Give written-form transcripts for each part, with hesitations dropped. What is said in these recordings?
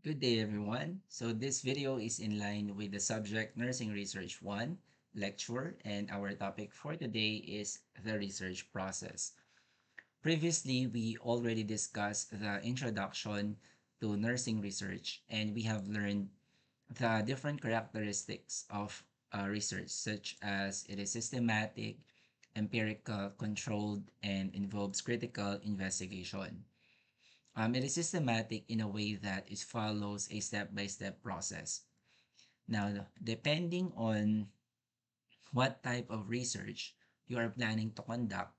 Good day, everyone. So this video is in line with the subject Nursing Research 1 lecture, and our topic for today is the research process. Previously, we already discussed the introduction to nursing research, and we have learned the different characteristics of research, such as it is systematic, empirical, controlled, and involves critical investigation. It is systematic in a way that it follows a step-by-step process. Now, depending on what type of research you are planning to conduct,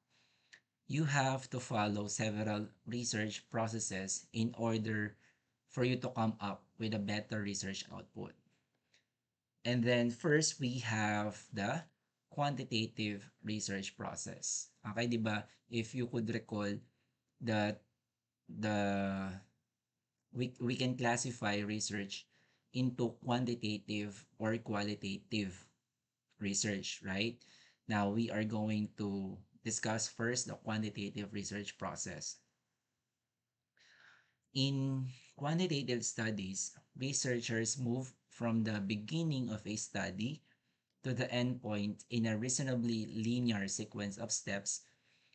you have to follow several research processes in order for you to come up with a better research output. And then first, we have the quantitative research process. Okay, di ba? If you could recall that the we can classify research into quantitative or qualitative research, right? Now, we are going to discuss first the quantitative research process. In quantitative studies, researchers move from the beginning of a study to the endpoint in a reasonably linear sequence of steps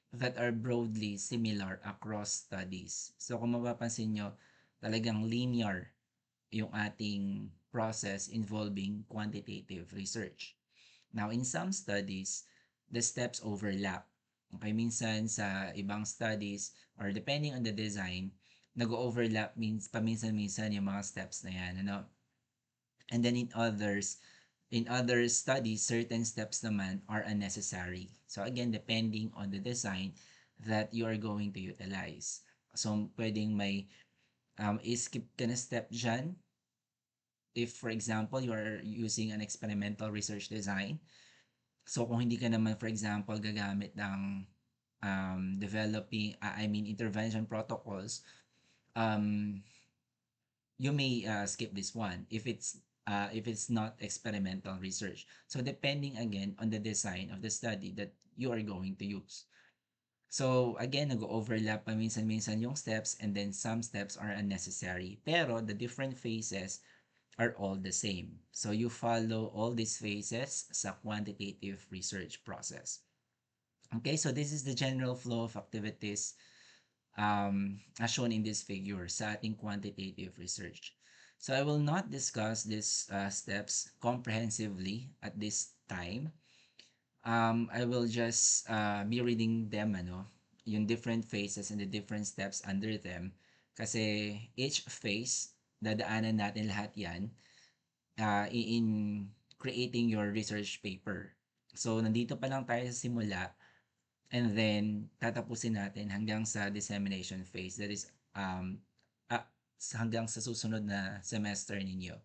that are broadly similar across studies. So kung mapapansin nyo, talagang linear yung ating process involving quantitative research. Now, in some studies, the steps overlap. Okay, minsan sa ibang studies or depending on the design, nag-overlap means paminsan-minsan yung mga steps na yan, ano? And then in other studies, certain steps naman are unnecessary. So again, depending on the design that you are going to utilize. So pwedeng may skip ka na step dyan if for example you are using an experimental research design. So kung hindi ka naman for example gagamit ng developing I mean intervention protocols, um, you may skip this one if it's not experimental research. So depending again on the design of the study that you are going to use. So again, nag-overlap pa minsan-minsan yung steps and then some steps are unnecessary. Pero the different phases are all the same. So you follow all these phases sa quantitative research process. Okay, so this is the general flow of activities as shown in this figure sa ating quantitative research. So I will not discuss these steps comprehensively at this time. I will just be reading them, yung different phases and the different steps under them. Kasi each phase, dadaanan natin lahat yan in creating your research paper. So, nandito pa lang tayo sa simula and then tatapusin natin hanggang sa dissemination phase. That is, uh, hanggang sa susunod na semester ninyo.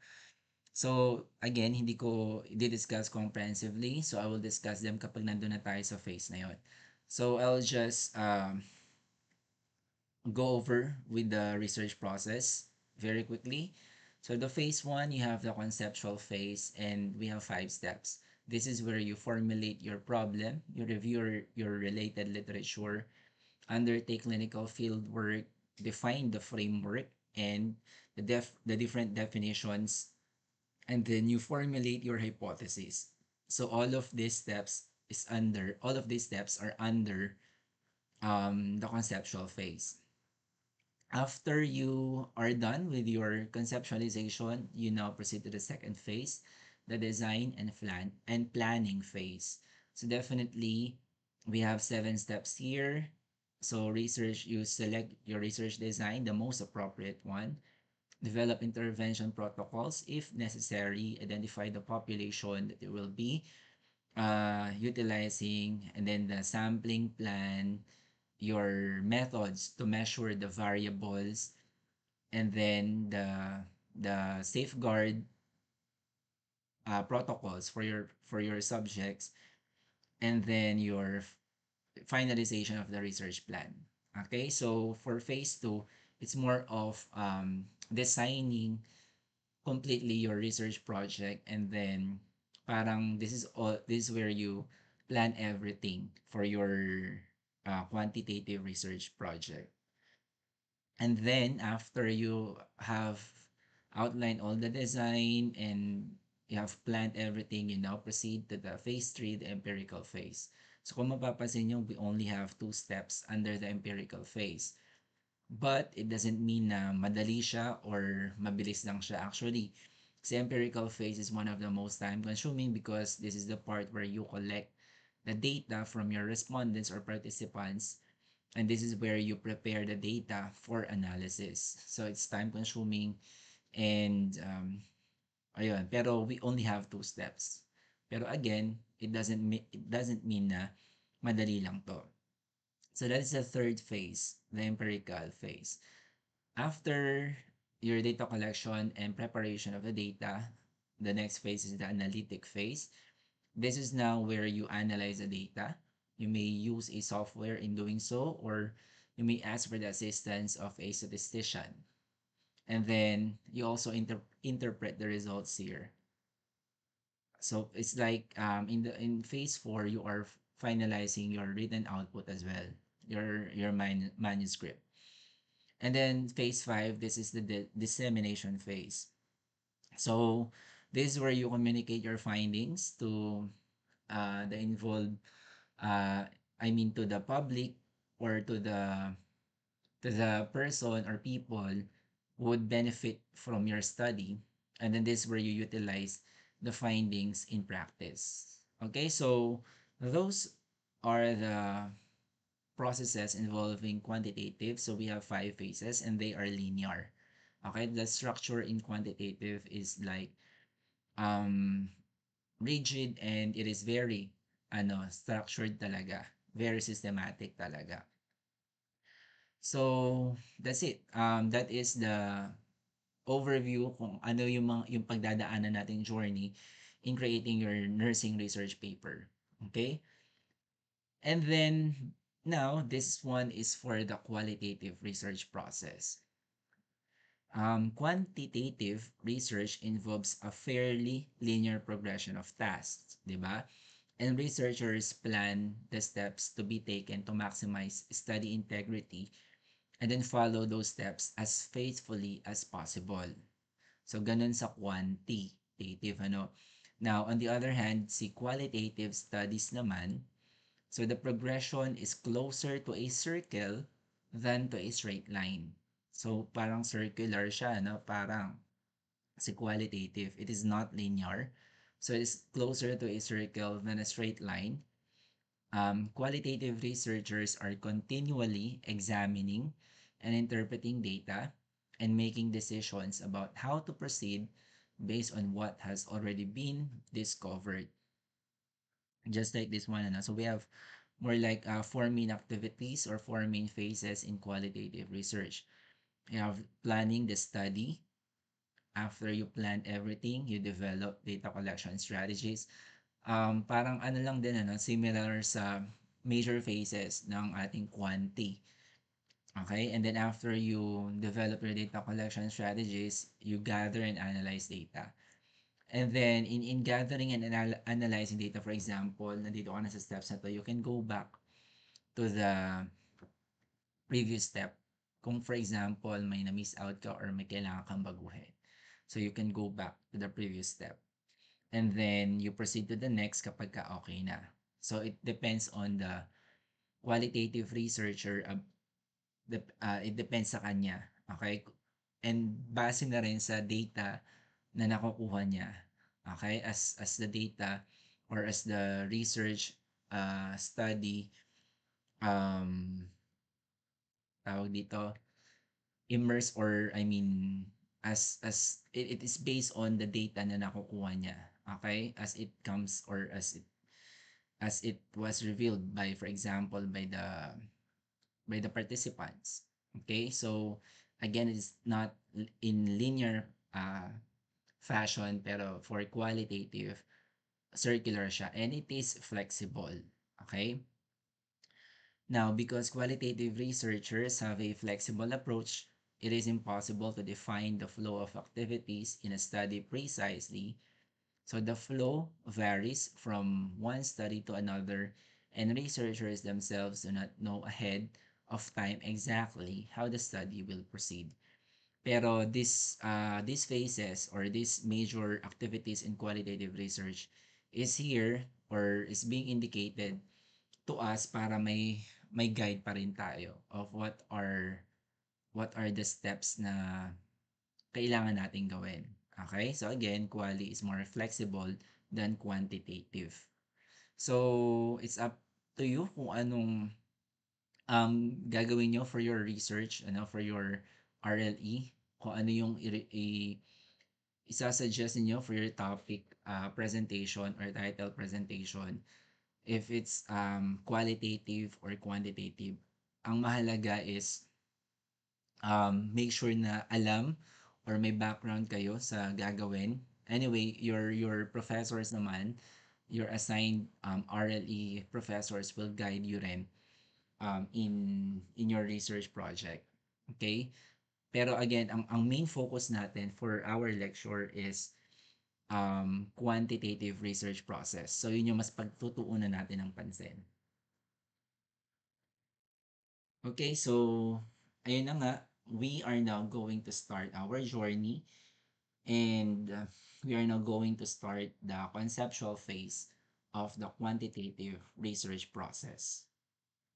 So, again, hindi ko i-discuss comprehensively. So, I will discuss them kapag nandun na tayo sa phase na yon. So, I'll just go over with the research process very quickly. So, the phase 1, you have the conceptual phase and we have 5 steps. This is where you formulate your problem, you review your related literature, undertake clinical field work, define the framework and the different definitions, and then you formulate your hypothesis. So all of these steps are under the conceptual phase. After you are done with your conceptualization, you now proceed to the second phase, the design and planning phase. So definitely we have 7 steps here. So you select your research design, the most appropriate one. Develop intervention protocols if necessary, identify the population that you will be utilizing, and then the sampling plan, your methods to measure the variables, and then the safeguard protocols for your subjects, and then your finalization of the research plan. Okay, so for phase 2, it's more of designing completely your research project, and then parang this is where you plan everything for your quantitative research project. And then after you have outline all the design, and you have planned everything, you now proceed to the phase 3, the empirical phase. So kung mapapansin nyo, we only have 2 steps under the empirical phase. But it doesn't mean na madali siya or mabilis lang siya. Actually, the empirical phase is one of the most time consuming because this is the part where you collect the data from your respondents or participants, and this is where you prepare the data for analysis. So it's time consuming, and ayun, pero we only have 2 steps. Pero again, it doesn't mean na madali lang to. So that is the third phase, the empirical phase. After your data collection and preparation of the data, the next phase is the analytic phase. This is now where you analyze the data. You may use a software in doing so, or you may ask for the assistance of a statistician. And then you also interpret the results here. So it's like in phase 4, you are finalizing your written output as well, your manuscript. And then phase 5, this is the dissemination phase. So this is where you communicate your findings to the involved, I mean to the public, or to the person or people who would benefit from your study. And then this is where you utilize the findings in practice. Okay, so those are the processes involving quantitative. So we have 5 phases and they are linear. Okay, the structure in quantitative is like um rigid, and it is very structured talaga, very systematic talaga. So that's it. That is the overview kung ano yung yung pagdadaanan nating journey in creating your nursing research paper. Okay? And then now this one is for the qualitative research process. Quantitative research involves a fairly linear progression of tasks, di ba? And researchers plan the steps to be taken to maximize study integrity and then follow those steps as faithfully as possible. So, ganun sa quantitative, ano. Now, on the other hand, si qualitative studies naman, so the progression is closer to a circle than to a straight line. So, parang circular siya, no? Parang si qualitative. It is not linear. So, it's closer to a circle than a straight line. Qualitative researchers are continually examining and interpreting data and making decisions about how to proceed based on what has already been discovered. Just like this one. So we have more like 4 main activities or 4 main phases in qualitative research. You have planning the study. After you plan everything, you develop data collection strategies. Parang ano lang din, similar sa major phases ng ating quanti. Okay? And then after you develop your data collection strategies, you gather and analyze data. And then in gathering and analyzing data, for example, nandito ka na sa steps na to, you can go back to the previous step. Kung for example, may na-miss out ka or may kailangan kang baguhin. So you can go back to the previous step. And then you proceed to the next kapag ka okay na. So it depends on the qualitative researcher. It depends sa kanya. Okay? And base na rin sa data na nakukuha niya. Okay? As the data or as the research study, um, tawag dito, immerse, or I mean, as it is based on the data na nakukuha niya. Okay? As it comes, or as it was revealed by, for example, by the participants. Okay, so again, it's not in linear fashion, pero for qualitative, circular siya, and it is flexible. Okay, now because qualitative researchers have a flexible approach, it is impossible to define the flow of activities in a study precisely. So the flow varies from one study to another, and researchers themselves do not know ahead of time exactly how the study will proceed. Pero these phases or these major activities in qualitative research is here or is being indicated to us para may guide pa rin tayo of what are the steps na kailangan nating gawin. Okay? So again, quali is more flexible than quantitative. So it's up to you kung anong gagawin nyo for your research, for your RLE, kung ano yung isasuggest niyo for your topic presentation or title presentation, if it's qualitative or quantitative. Ang mahalaga is make sure na alam or may background kayo sa gagawin. Anyway, your professors naman, your assigned RLE professors will guide you rin in your research project. Okay? Pero again, ang main focus natin for our lecture is quantitative research process. So yun yung mas pagtutuunan natin ng pansin. Okay, so ayun na nga, we are now going to start our journey and we are now going to start the conceptual phase of the quantitative research process.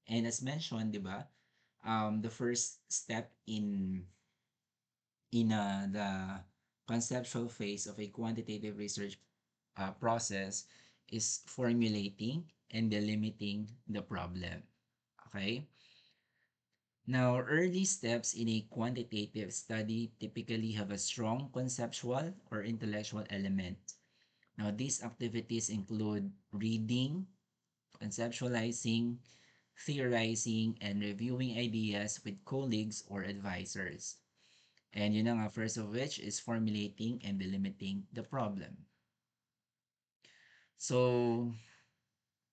And as mentioned, di ba, the first step in the conceptual phase of a quantitative research process is formulating and delimiting the problem. Okay? Now, early steps in a quantitative study typically have a strong conceptual or intellectual element. Now, these activities include reading, conceptualizing, theorizing, and reviewing ideas with colleagues or advisors. And yun na nga, first of which is formulating and delimiting the problem. So,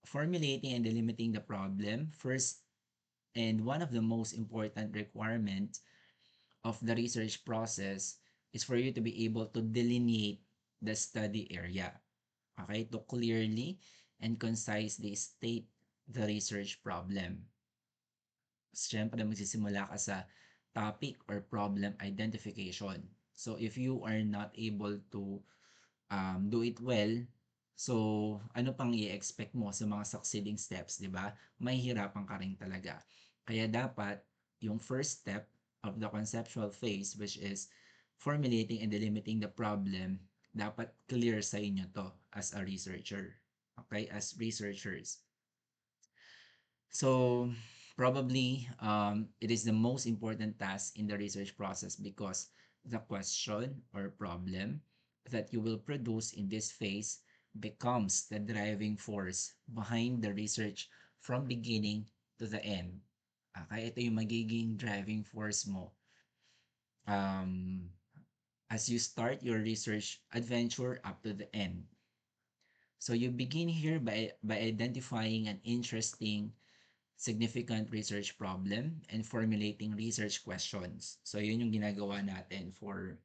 formulating and delimiting the problem, first and one of the most important requirements of the research process is for you to be able to delineate the study area. Okay? To clearly and concisely state the research problem. Siyempre, magsisimula ka sa topic or problem identification. So, if you are not able to do it well, so ano pang i-expect mo sa mga succeeding steps, di ba? Mahihirapan ka rin talaga. Kaya dapat yung first step of the conceptual phase, which is formulating and delimiting the problem, dapat clear sa inyo to as a researcher. Okay? As researchers. So, probably it is the most important task in the research process because the question or problem that you will produce in this phase becomes the driving force behind the research from beginning to the end. Okay, ito yung magiging driving force mo um, as you start your research adventure up to the end. So you begin here by identifying an interesting significant research problem and formulating research questions. So yun yung ginagawa natin for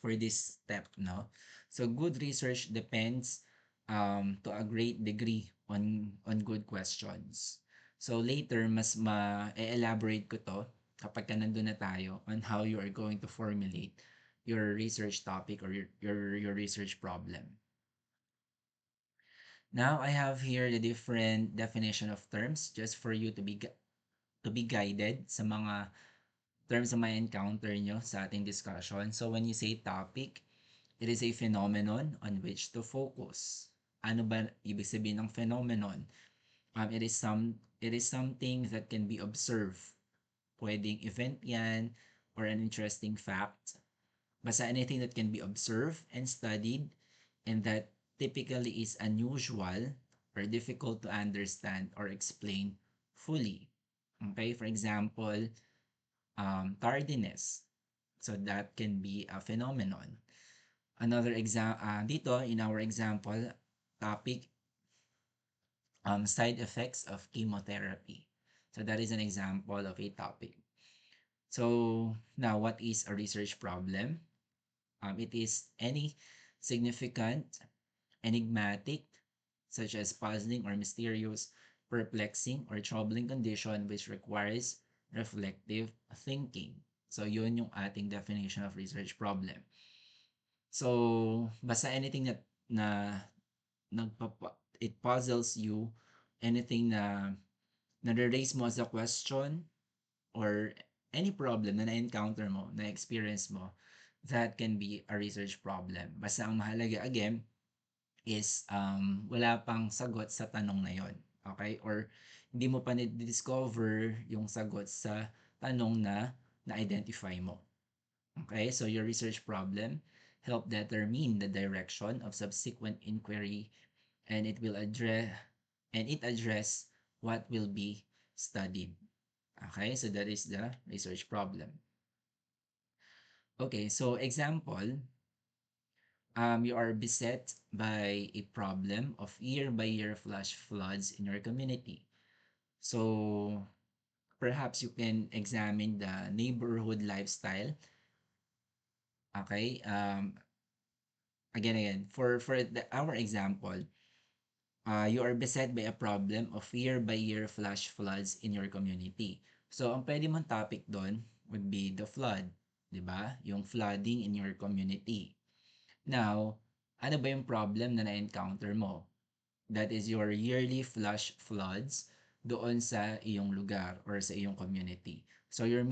this step, no? So good research depends to a great degree on good questions. So later mas ma-elaborate ko to kapag ka nandun na tayo on how you are going to formulate your research topic or your research problem. Now I have here the different definition of terms just for you to be guided sa mga terms na may encounter nyo sa ating discussion. So when you say topic, it is a phenomenon on which to focus. Ano ba ibig sabihin ng phenomenon? It is something that can be observed. Pwedeng event yan or an interesting fact. Basta anything that can be observed and studied and that typically is unusual or difficult to understand or explain fully. Okay, for example, tardiness. So that can be a phenomenon. Another dito in our example topic, side effects of chemotherapy. So that is an example of a topic. So now, what is a research problem? It is any significant, enigmatic, such as puzzling or mysterious, perplexing or troubling condition which requires reflective thinking. So, yun yung ating definition of research problem. So, basta anything na it puzzles you, anything na nare-raise mo as a question or any problem na na-encounter mo, na-experience mo, that can be a research problem. Basta ang mahalaga again is wala pang sagot sa tanong na yon. Okay? Or hindi mo pa discover yung sagot sa tanong na na-identify mo. Okay? So your research problem help determine the direction of subsequent inquiry, and it address what will be studied. Okay? So that is the research problem. Okay, so example, you are beset by a problem of year-by-year flash floods in your community. So perhaps you can examine the neighborhood lifestyle. Okay, again, for our example, you are beset by a problem of year-by-year flash floods in your community. So ang pwede mong topic doon would be the flood, di ba? Yung flooding in your community. Now, ano ba yung problem na na-encounter mo? That is your yearly flash floods doon sa iyong lugar or sa iyong community. So your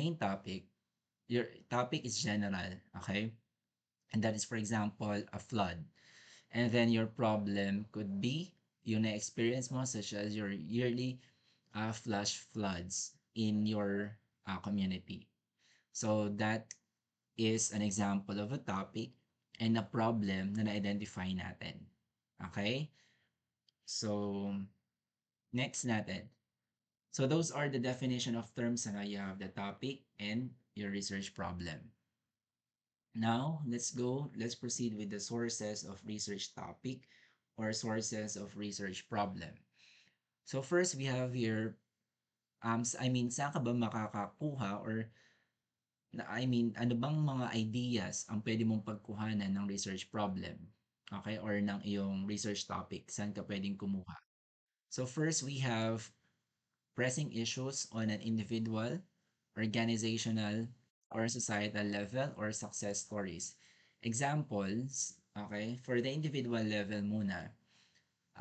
topic is general, okay? And that is, for example, a flood. And then your problem could be yung na-experience mo, such as your yearly flash floods in your community. So that is an example of a topic and a problem na na-identify natin. Okay? So, next natin. So, those are the definition of terms na you have the topic and your research problem. Now, let's proceed with the sources of research topic or sources of research problem. So, first, we have here, saan ka ba makakakuha or ano bang mga ideas ang pwede mong pagkuhanan ng research problem? Okay? Or ng iyong research topic? Saan ka pwedeng kumuha? So first, we have pressing issues on an individual, organizational, or societal level, or success stories. Examples, okay? For the individual level muna,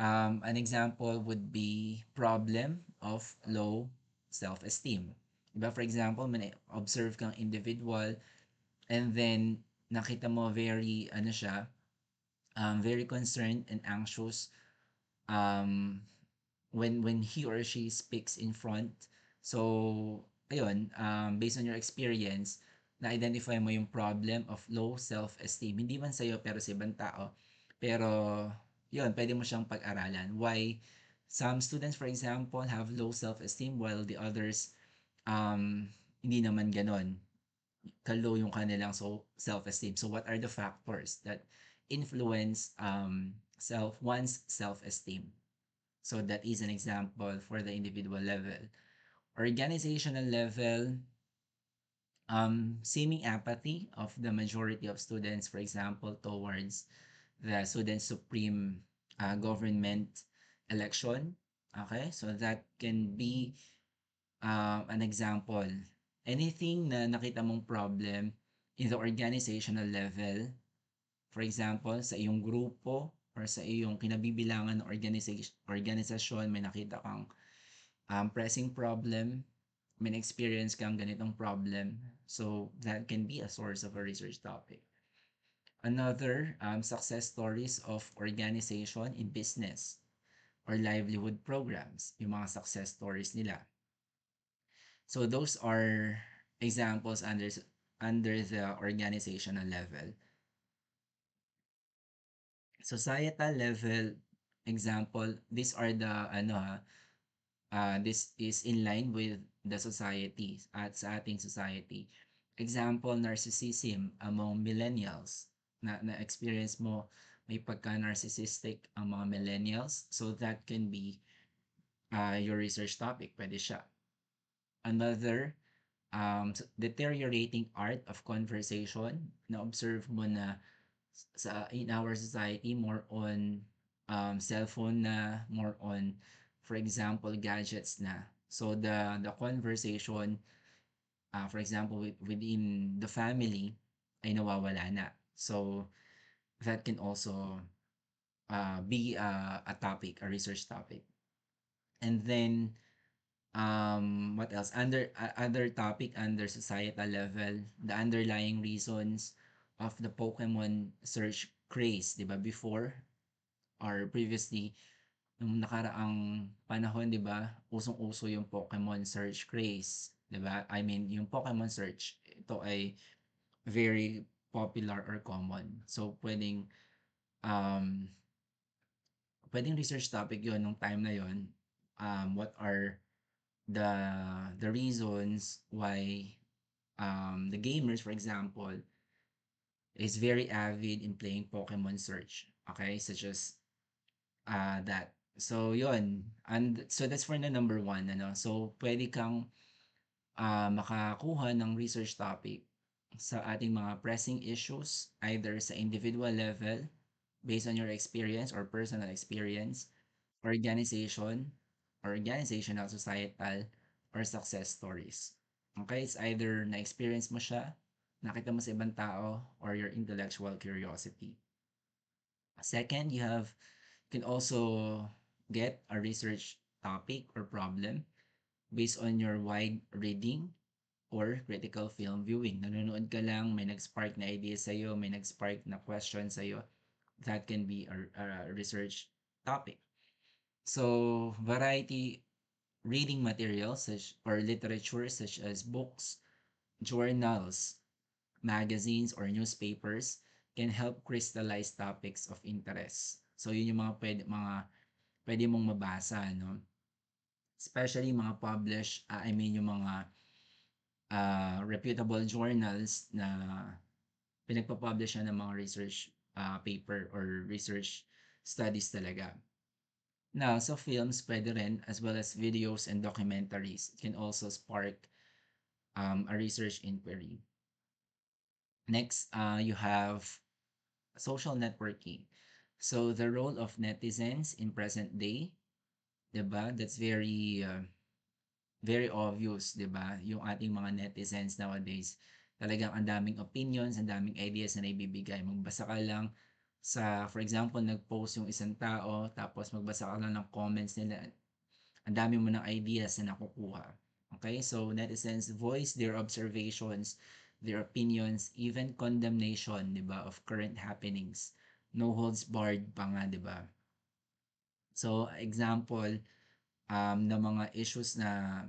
an example would be problem of low self-esteem. Diba, for example, may observe kang individual and then nakita mo very concerned and anxious um, when he or she speaks in front. So, ayun, based on your experience, na-identify mo yung problem of low self-esteem. Hindi man sa'yo, pero sa ibang tao. Pero, yun, pwede mo siyang pag-aralan. Why some students, for example, have low self-esteem while the others, hindi naman ganon. Ka-low yung kanilang self-esteem. So, what are the factors that influence one's self-esteem? So that is an example for the individual level. Organizational level, seeming apathy of the majority of students, for example, towards the student supreme government election. Okay, so that can be an example. Anything na nakita mong problem in the organizational level, for example, sa iyong grupo or sa iyong kinabibilangan ng organisasyon, may nakita kang pressing problem, may experience kang ganitong problem. So, that can be a source of a research topic. Another, success stories of organization in business or livelihood programs, yung mga success stories nila. So, those are examples under the organizational level. Societal level example, these are the this is in line with the society at sa ating society. Example, narcissism among millennials. Na-experience mo may pagka-narcissistic ang mga millennials. So that can be your research topic. Pwede siya. Another, deteriorating art of conversation. Na-observe mo na in our society, more on cellphone na, more on, for example, gadgets na. So the conversation For example, within the family ay nawawala na. So that can also be a topic, a research topic. And then what else? Other topic under societal level, the underlying reasons of the Pokemon search craze, 'di ba? Before or previously, nung nakaraang panahon, 'di ba? Usong-uso yung Pokemon search craze, 'di ba? I mean, yung Pokemon search, ito ay very popular or common. So um pwedeng research topic 'yon nung time na 'yon. What are the reasons why the gamers, for example, is very avid in playing Pokemon Search. Okay, such as that. So yon, and so that's for the number one. Ano, so pwede kang makakuha ng research topic sa ating mga pressing issues, either sa individual level based on your experience or personal experience, organization, or organizational, societal, or success stories. Okay? It's either na-experience mo siya, nakita mo sa ibang tao, or your intellectual curiosity. Second, you can also get a research topic or problem based on your wide reading or critical film viewing. Nanonood ka lang, may nag-spark na idea sa'yo, may nag-spark na question sa'yo, that can be a research topic. So, variety reading materials such or literature such as books, journals, magazines, or newspapers can help crystallize topics of interest. So, yun yung mga pwede mong mabasa, no? Especially mga published, I mean yung mga reputable journals na pinagpa-publish siya ng mga research paper or research studies talaga. Now, so films pwede rin as well as videos and documentaries can also spark a research inquiry. Next, you have social networking. So the role of netizens in present day, 'di ba? That's very obvious, 'di ba? Yung ating mga netizens nowadays, talagang ang daming opinions, ang daming ideas na naibibigay. Magbasa ka lang for example, nag-post yung isang tao, tapos magbasa ka lang ng comments nila, ang dami mo ng ideas na nakukuha. Okay? So, netizens voice their observations, their opinions, even condemnation, di ba, of current happenings. No holds barred pa nga, di ba? So, example ng mga issues na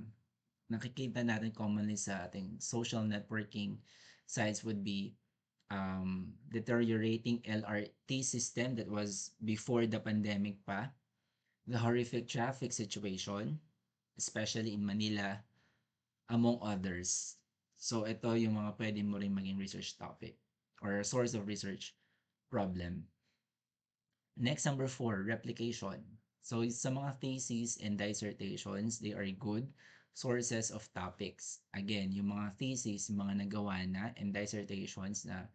nakikita natin commonly sa ating social networking sites would be deteriorating LRT system that was before the pandemic pa, the horrific traffic situation, especially in Manila, among others. So, ito yung mga pwede mo rin maging research topic or source of research problem. Next, number 4, replication. So, sa mga theses and dissertations, they are good sources of topics. Again, yung mga thesis, yung mga nagawa na, and dissertations na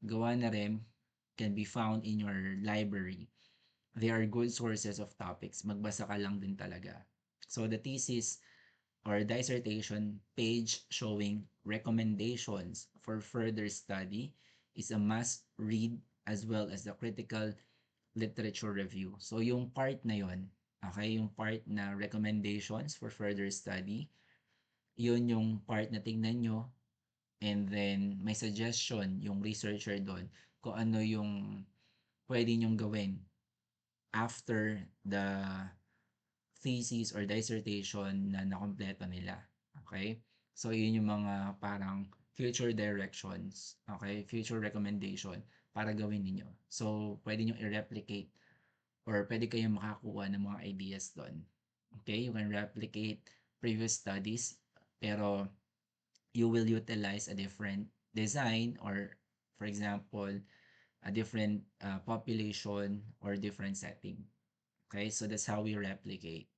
gawa na rin can be found in your library. They are good sources of topics. Magbasa ka lang din talaga. So, the thesis or dissertation page showing recommendations for further study is a must read as well as the critical literature review. So, yung part na yon, okay, yung part na recommendations for further study, yun yung part na tingnan nyo and then may suggestion yung researcher doon kung ano yung pwede nyong gawin after the thesis or dissertation na nakompleto nila. Okay? So, yun yung mga parang future directions, okay? Future recommendation para gawin ninyo. So, pwede nyo i-replicate or pwede kayong makakuha ng mga ideas doon. Okay? You can replicate previous studies, pero you will utilize a different design or, for example, a different population or different setting. Okay? So, that's how we replicate.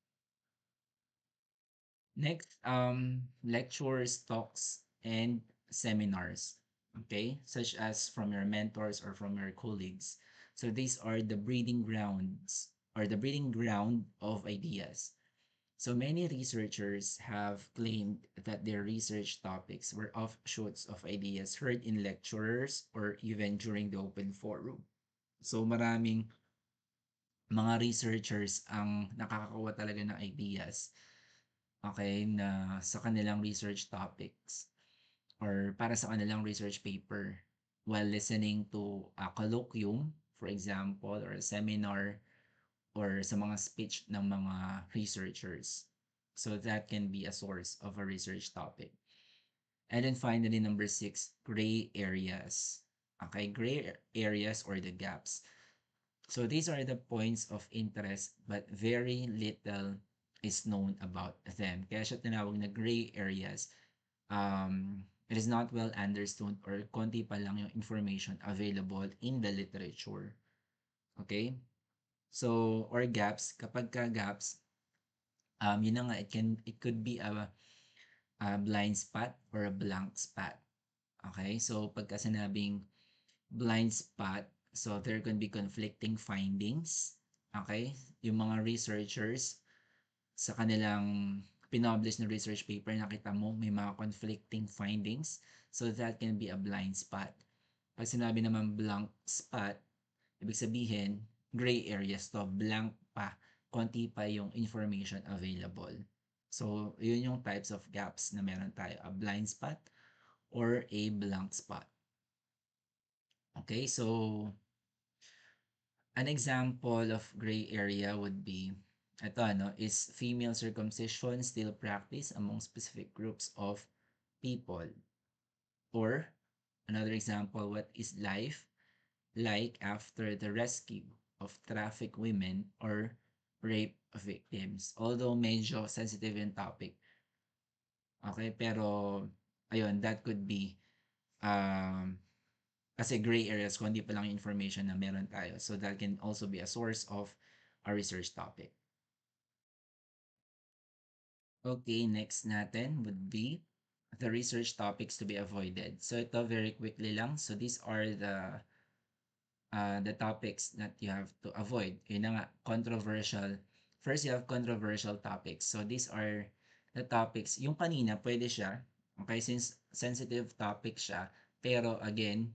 Next, lectures, talks, and seminars, okay, such as from your mentors or from your colleagues. So these are the breeding grounds or the breeding ground of ideas. So many researchers have claimed that their research topics were offshoots of ideas heard in lecturers or even during the open forum. So maraming mga researchers ang nakakakuha talaga ng ideas, okay, na sa kanilang research topics or para sa kanilang research paper while listening to a colloquium, for example, or a seminar or sa mga speech ng mga researchers. So that can be a source of a research topic. And then finally, number six, gray areas. Okay, gray areas or the gaps. So these are the points of interest but very little is known about them. Kaya siya tinawag na gray areas. It is not well understood or konti pa lang yung information available in the literature. Okay? So, or gaps, kapag ka gaps, yun na nga, it could be a blind spot or a blank spot. Okay? So, pagka sinabing blind spot, so there can be conflicting findings. Okay? Yung mga researchers sa kanilang pinublish na research paper, nakita mo may mga conflicting findings. So that can be a blind spot. Pag sinabi naman blank spot, ibig sabihin, gray areas to, blank pa, konti pa yung information available. So, yun yung types of gaps na meron tayo, a blind spot or a blank spot. Okay, so an example of gray area would be, ito ano, is female circumcision still practiced among specific groups of people? Or, another example, what is life like after the rescue of trafficked women or rape victims? Although medyo sensitive yung topic, okay, pero, ayun, that could be, um, kasi gray areas kung hindi pa lang yung information na meron tayo. So that can also be a source of a research topic. Okay, next natin would be the research topics to be avoided. So ito very quickly lang. So these are the topics that you have to avoid. Yun na nga, controversial. First, you have controversial topics. So these are the topics. Yung kanina, pwede siya. Okay, since sensitive topic siya. Pero again,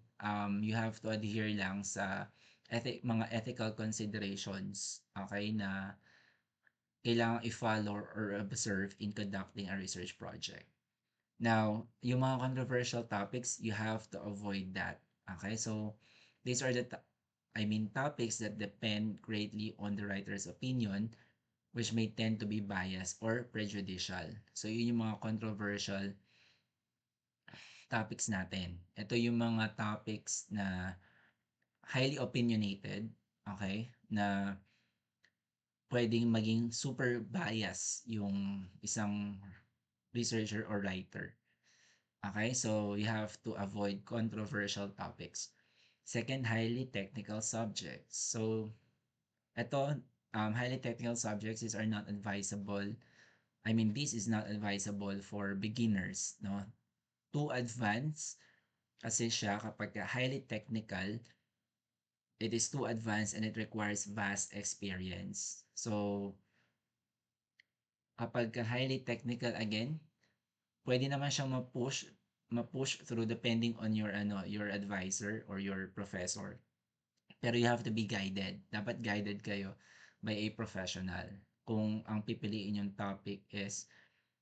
you have to adhere lang sa mga ethical considerations. Okay, na kailangan i-follow or observe in conducting a research project. Now, yung mga controversial topics, you have to avoid that. Okay, so these are topics that depend greatly on the writer's opinion, which may tend to be biased or prejudicial. So, yun yung mga controversial topics natin. Ito yung mga topics na highly opinionated, okay, na pwedeng maging super bias yung isang researcher or writer. Okay, so you have to avoid controversial topics. Second, highly technical subjects. So, ito, highly technical subjects are not advisable. This is not advisable for beginners, no? Too advanced kasi siya kapag highly technical, it is too advanced and it requires vast experience. So, kapag highly technical again, pwede naman siyang ma-push through depending on your advisor or your professor. Pero you have to be guided. Dapat guided kayo by a professional. Kung ang pipiliin yung topic is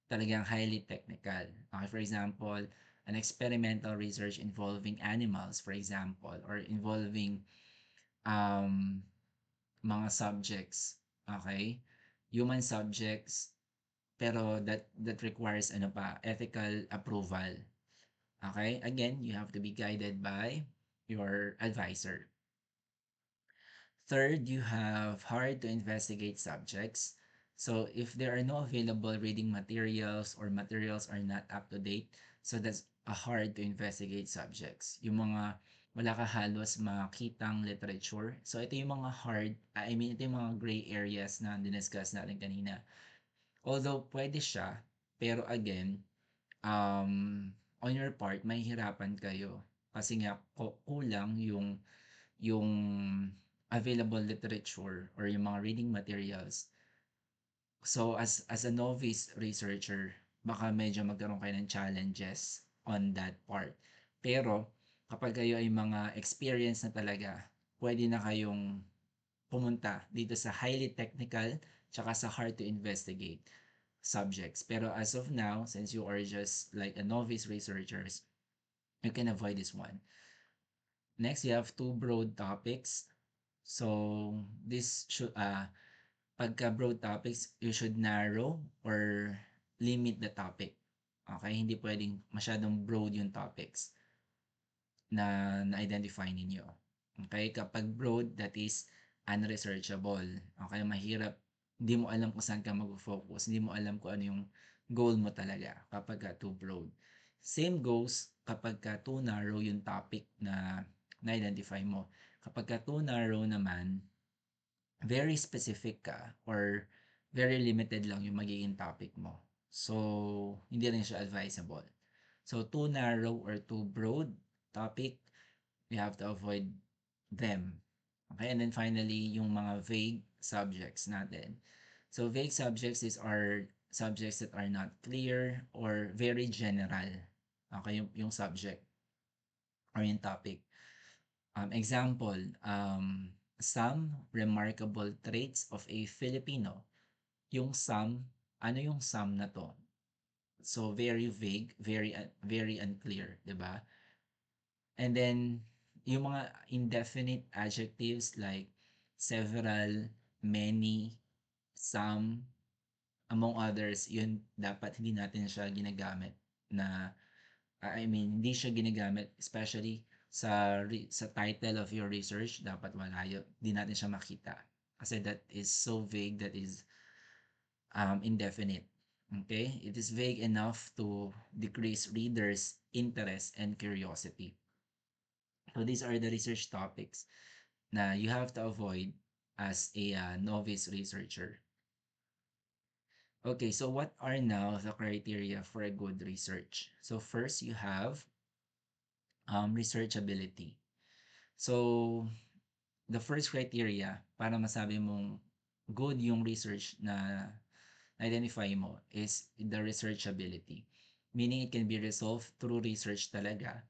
talagang highly technical. Okay, for example, an experimental research involving animals, for example, or involving um, mga subjects. Okay? Human subjects, pero that requires ethical approval. Okay? Again, you have to be guided by your advisor. Third, you have hard to investigate subjects. So if there are no available reading materials or materials are not up to date, so that's a hard to investigate subjects. Yung mga wala ka halos makitang literature. So ito yung mga ito yung mga gray areas na diniscuss natin kanina. Although pwede siya, pero again, on your part, mahihirapan kayo. Kasi nga, kulang yung available literature or yung mga reading materials So as a novice researcher, baka medyo magkaroon kayo ng challenges on that part. Pero kapag kayo ay mga experience na talaga, pwede na kayong pumunta dito sa highly technical tsaka sa hard to investigate subjects. Pero as of now, since you are just like a novice researchers, you can avoid this one. Next, you have two broad topics. So this should pagka broad topics, you should narrow or limit the topic. Okay? Hindi pwedeng masyadong broad yung topics na na-identify ninyo. Okay? Kapag broad, that is unresearchable. Okay? Mahirap. Hindi mo alam kung saan ka mag-focus. Hindi mo alam kung ano yung goal mo talaga kapag ka too broad. Same goes kapag ka too narrow yung topic na na-identify mo. Kapag ka too narrow naman, very specific ka or very limited lang yung magiging topic mo. So, hindi rin siya advisable. So, too narrow or too broad topic, we have to avoid them. Okay, and then finally, yung mga vague subjects natin. So, vague subjects are subjects that are not clear or very general. Okay, yung subject or yung topic. Example, some remarkable traits of a Filipino. Yung some, ano yung some na to? So, very vague, very unclear, di ba? And then, yung mga indefinite adjectives like several, many, some, among others, yun dapat hindi natin siya ginagamit na I mean, hindi siya ginagamit especially sa title of your research, dapat wala yun. Hindi natin siya makita. Kasi that is so vague, that is indefinite. Okay? It is vague enough to decrease readers' interest and curiosity. So these are the research topics na you have to avoid as a novice researcher. Okay, so what are now the criteria for a good research? So first, you have researchability. So, the first criteria para masabi mong good yung research na identify mo is the researchability. Meaning it can be resolved through research talaga,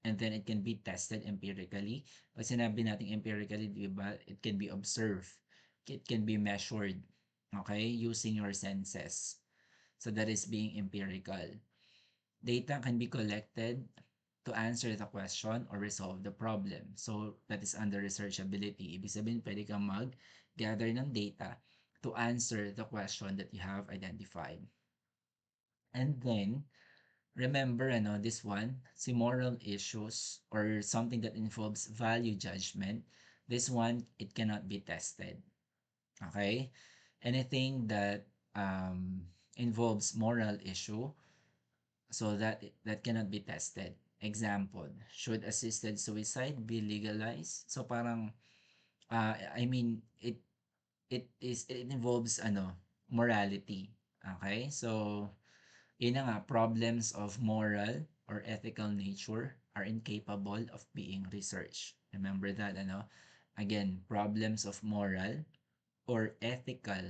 and then it can be tested empirically. Pag sinabi natin empirically, di ba, it can be observed. It can be measured, okay, using your senses. So that is being empirical. Data can be collected to answer the question or resolve the problem. So, that is under researchability. Ibig sabihin, pwede kang mag-gather ng data to answer the question that you have identified. And then, remember, this one, si moral issues or something that involves value judgment, this one, it cannot be tested. Okay? Anything that involves moral issue, so that cannot be tested. Example, should assisted suicide be legalized? So parang I mean it involves morality. Okay? So yun na nga, problems of moral or ethical nature are incapable of being researched. Remember that, Again, problems of moral or ethical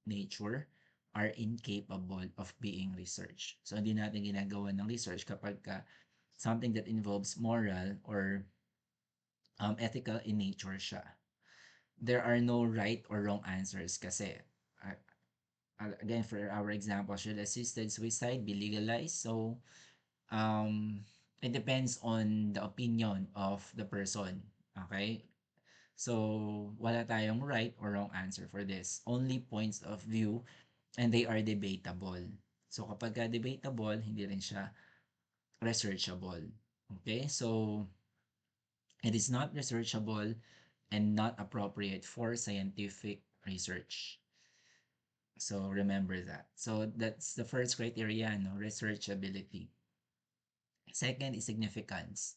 nature are incapable of being researched. So, hindi natin ginagawa ng research kapag something that involves moral or ethical in nature siya. There are no right or wrong answers kasi. Uh, Again, for our example, should assisted suicide be legalized? So, it depends on the opinion of the person. Okay? So, wala tayong right or wrong answer for this. Only points of view, and they are debatable. So, kapag debatable, hindi rin siya researchable. Okay? So, it is not researchable and not appropriate for scientific research. So, remember that. So, that's the first criteria, researchability. Second is significance.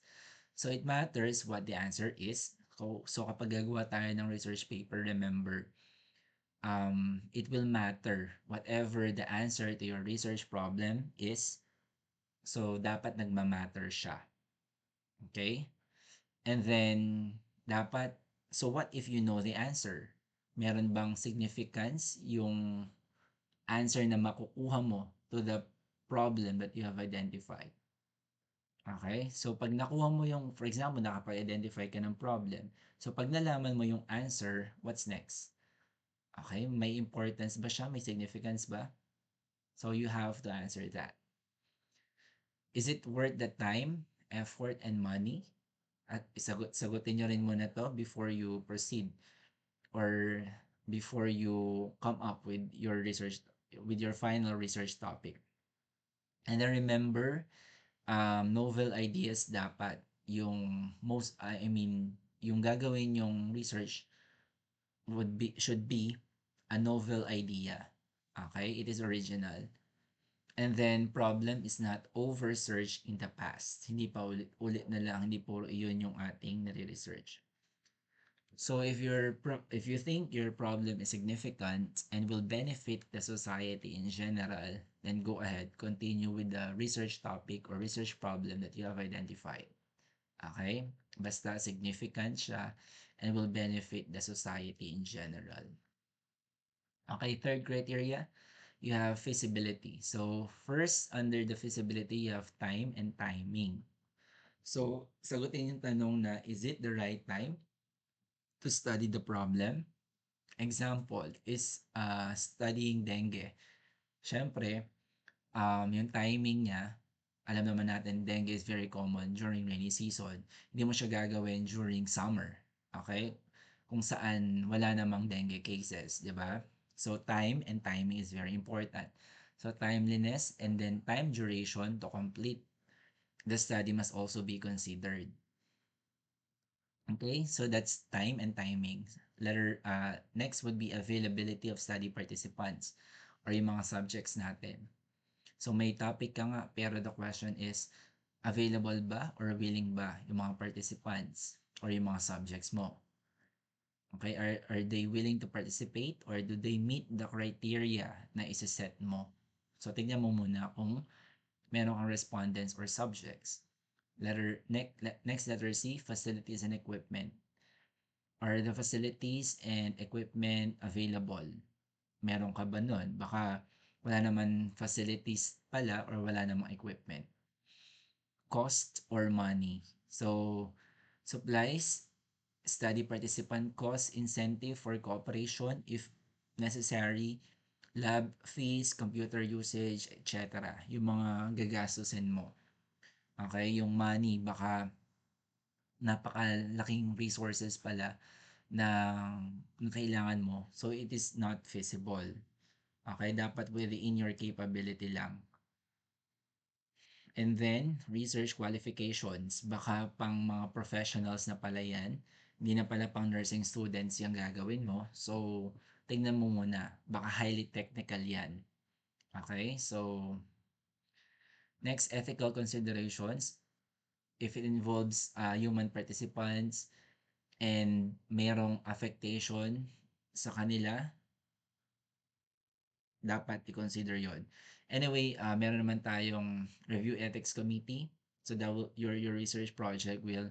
So, it matters what the answer is. So, kapag gagawa tayo ng research paper, remember, it will matter whatever the answer to your research problem is. So, dapat nagmamatter siya. Okay? And then, so what if you know the answer? Meron bang significance yung answer na makukuha mo to the problem that you have identified. Okay? So, pag nakuha mo yung, for example, nakapag-identify ka ng problem. So, pag nalaman mo yung answer, what's next? Okay? May importance ba siya? May significance ba? So, you have to answer that. Is it worth the time, effort, and money? At sagutin nyo rin muna to before you proceed or before you come up with your final research topic. And then remember, novel ideas dapat yung yung gagawin yung research should be a novel idea. Okay? It is original. And then, problem is not over-search in the past. Hindi pa ulit na lang, hindi puro iyon yung ating nare-research. So if you think your problem is significant and will benefit the society in general, then go ahead, continue with the research topic or research problem that you have identified. Okay? Basta significant siya and will benefit the society in general. Okay, third criteria, you have feasibility. So first, under the feasibility, you have time and timing. So sagutin yung tanong na, is it the right time to study the problem? Example is studying dengue. Siyempre, yung timing niya, alam naman natin, dengue is very common during rainy season. Hindi mo siya gagawin during summer. Okay? Kung saan wala namang dengue cases, di ba? So, time and timing is very important. So, timeliness and then time duration to complete the study must also be considered. Okay, so that's time and timing. Next would be availability of study participants or yung mga subjects natin. So may topic ka nga, pero the question is, available ba or willing ba yung mga participants or yung mga subjects mo? Okay, are they willing to participate or do they meet the criteria na isa-set mo? So tingnan mo muna kung meron kang respondents or subjects. Next letter C, facilities and equipment. Are the facilities and equipment available? Meron ka ba nun? Baka wala naman facilities pala or wala namang equipment. Cost or money. So, supplies, study participant cost, incentive for cooperation if necessary, lab fees, computer usage, etc. Yung mga gagastusin mo. Okay, yung money, baka napakalaking resources pala na kailangan mo. So, it is not feasible. Okay, dapat within your capability lang. And then, research qualifications. Baka pang mga professionals na pala yan. Hindi na pala pang nursing students yung gagawin mo. So, tingnan mo muna. Baka highly technical yan. Okay, so, next, ethical considerations. If it involves human participants and merong affectation sa kanila, dapat i-consider yon. Anyway, meron naman tayong review ethics committee. So your research project will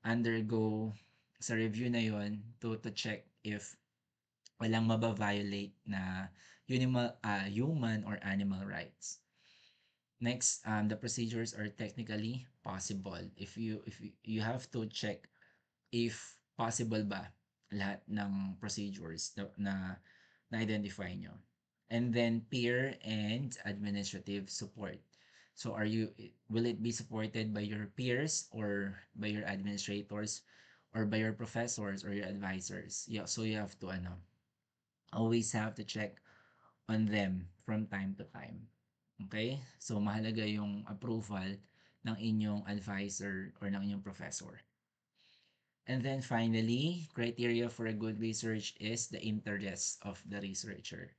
undergo sa review na yon to check if walang maba-violate na human or animal rights. Next, the procedures are technically possible. If you have to check if possible ba lahat ng procedures na identify nyo. And then peer and administrative support. So will it be supported by your peers or by your administrators or by your professors or your advisors? Yeah, so you have to always have to check on them from time to time. Okay? So mahalaga yung approval ng inyong advisor or ng inyong professor. And then finally, criteria for a good research is the interest of the researcher.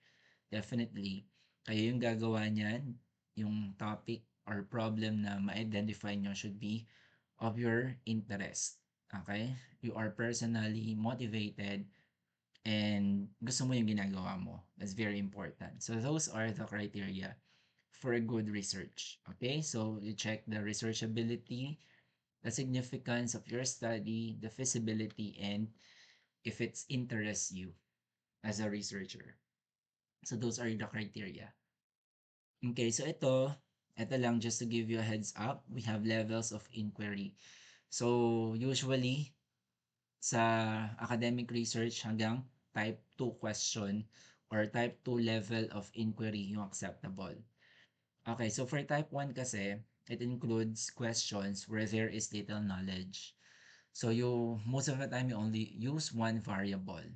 Definitely, kayo yung gagawa niyan, yung topic or problem na ma-identify nyo should be of your interest. Okay? You are personally motivated and gusto mo yung ginagawa mo. That's very important. So those are the criteria for a good research. Okay? So you check the researchability, the significance of your study, the feasibility, and if it interests you as a researcher. So those are the criteria. Okay, so ito lang just to give you a heads up, we have levels of inquiry. So usually sa academic research hanggang type 2 question or type 2 level of inquiry yung acceptable. Okay, so for type 1 kasi, it includes questions where there is little knowledge. So you most of the time you only use one variable.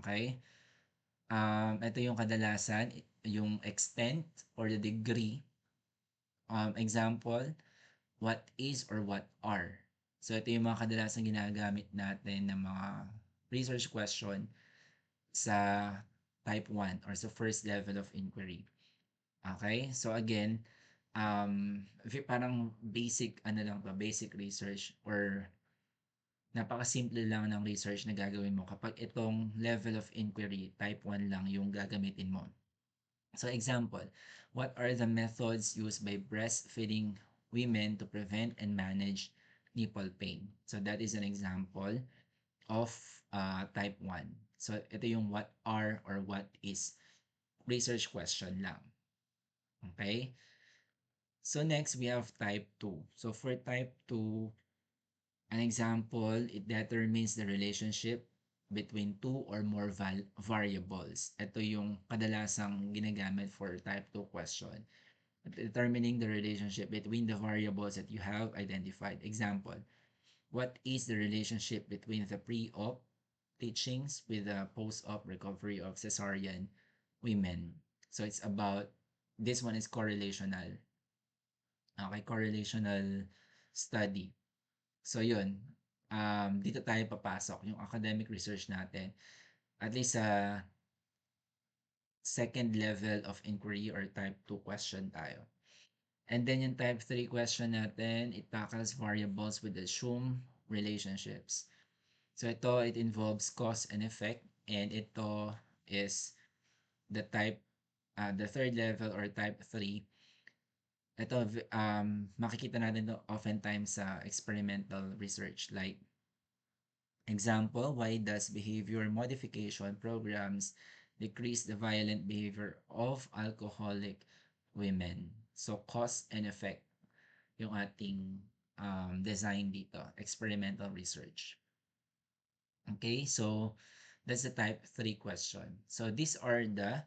Okay? Ito yung kadalasan, yung extent or the degree. Example, what is or what are. So ito yung mga kadalasan ginagamit natin ng mga research question sa type 1 or sa first level of inquiry. Okay? So again, parang basic ano lang to, basic research or napakasimple lang ng research na gagawin mo kapag itong level of inquiry type 1 lang yung gagamitin mo. So example, what are the methods used by breastfeeding women to prevent and manage nipple pain? So that is an example of type 1. So ito yung what are or what is research question lang. Okay? So next we have type 2. So for type 2, an example, it determines the relationship between two or more variables. Ito yung kadalasang ginagamit for type 2 question. Determining the relationship between the variables that you have identified. Example, what is the relationship between the pre-op teachings with the post-op recovery of cesarean women? So it's about, this one is correlational. Okay, correlational study. So yun, dito tayo papasok, yung academic research natin, at least sa second level of inquiry or type 2 question tayo. And then yung type 3 question natin, it tackles variables with assumed relationships. So ito, it involves cause and effect, and ito is the third level or type 3. Ito, makikita natin to oftentimes sa experimental research. Like, example, why does behavior modification programs decrease the violent behavior of alcoholic women? So, cause and effect yung ating design dito, experimental research. Okay, so that's the type 3 question. So these are the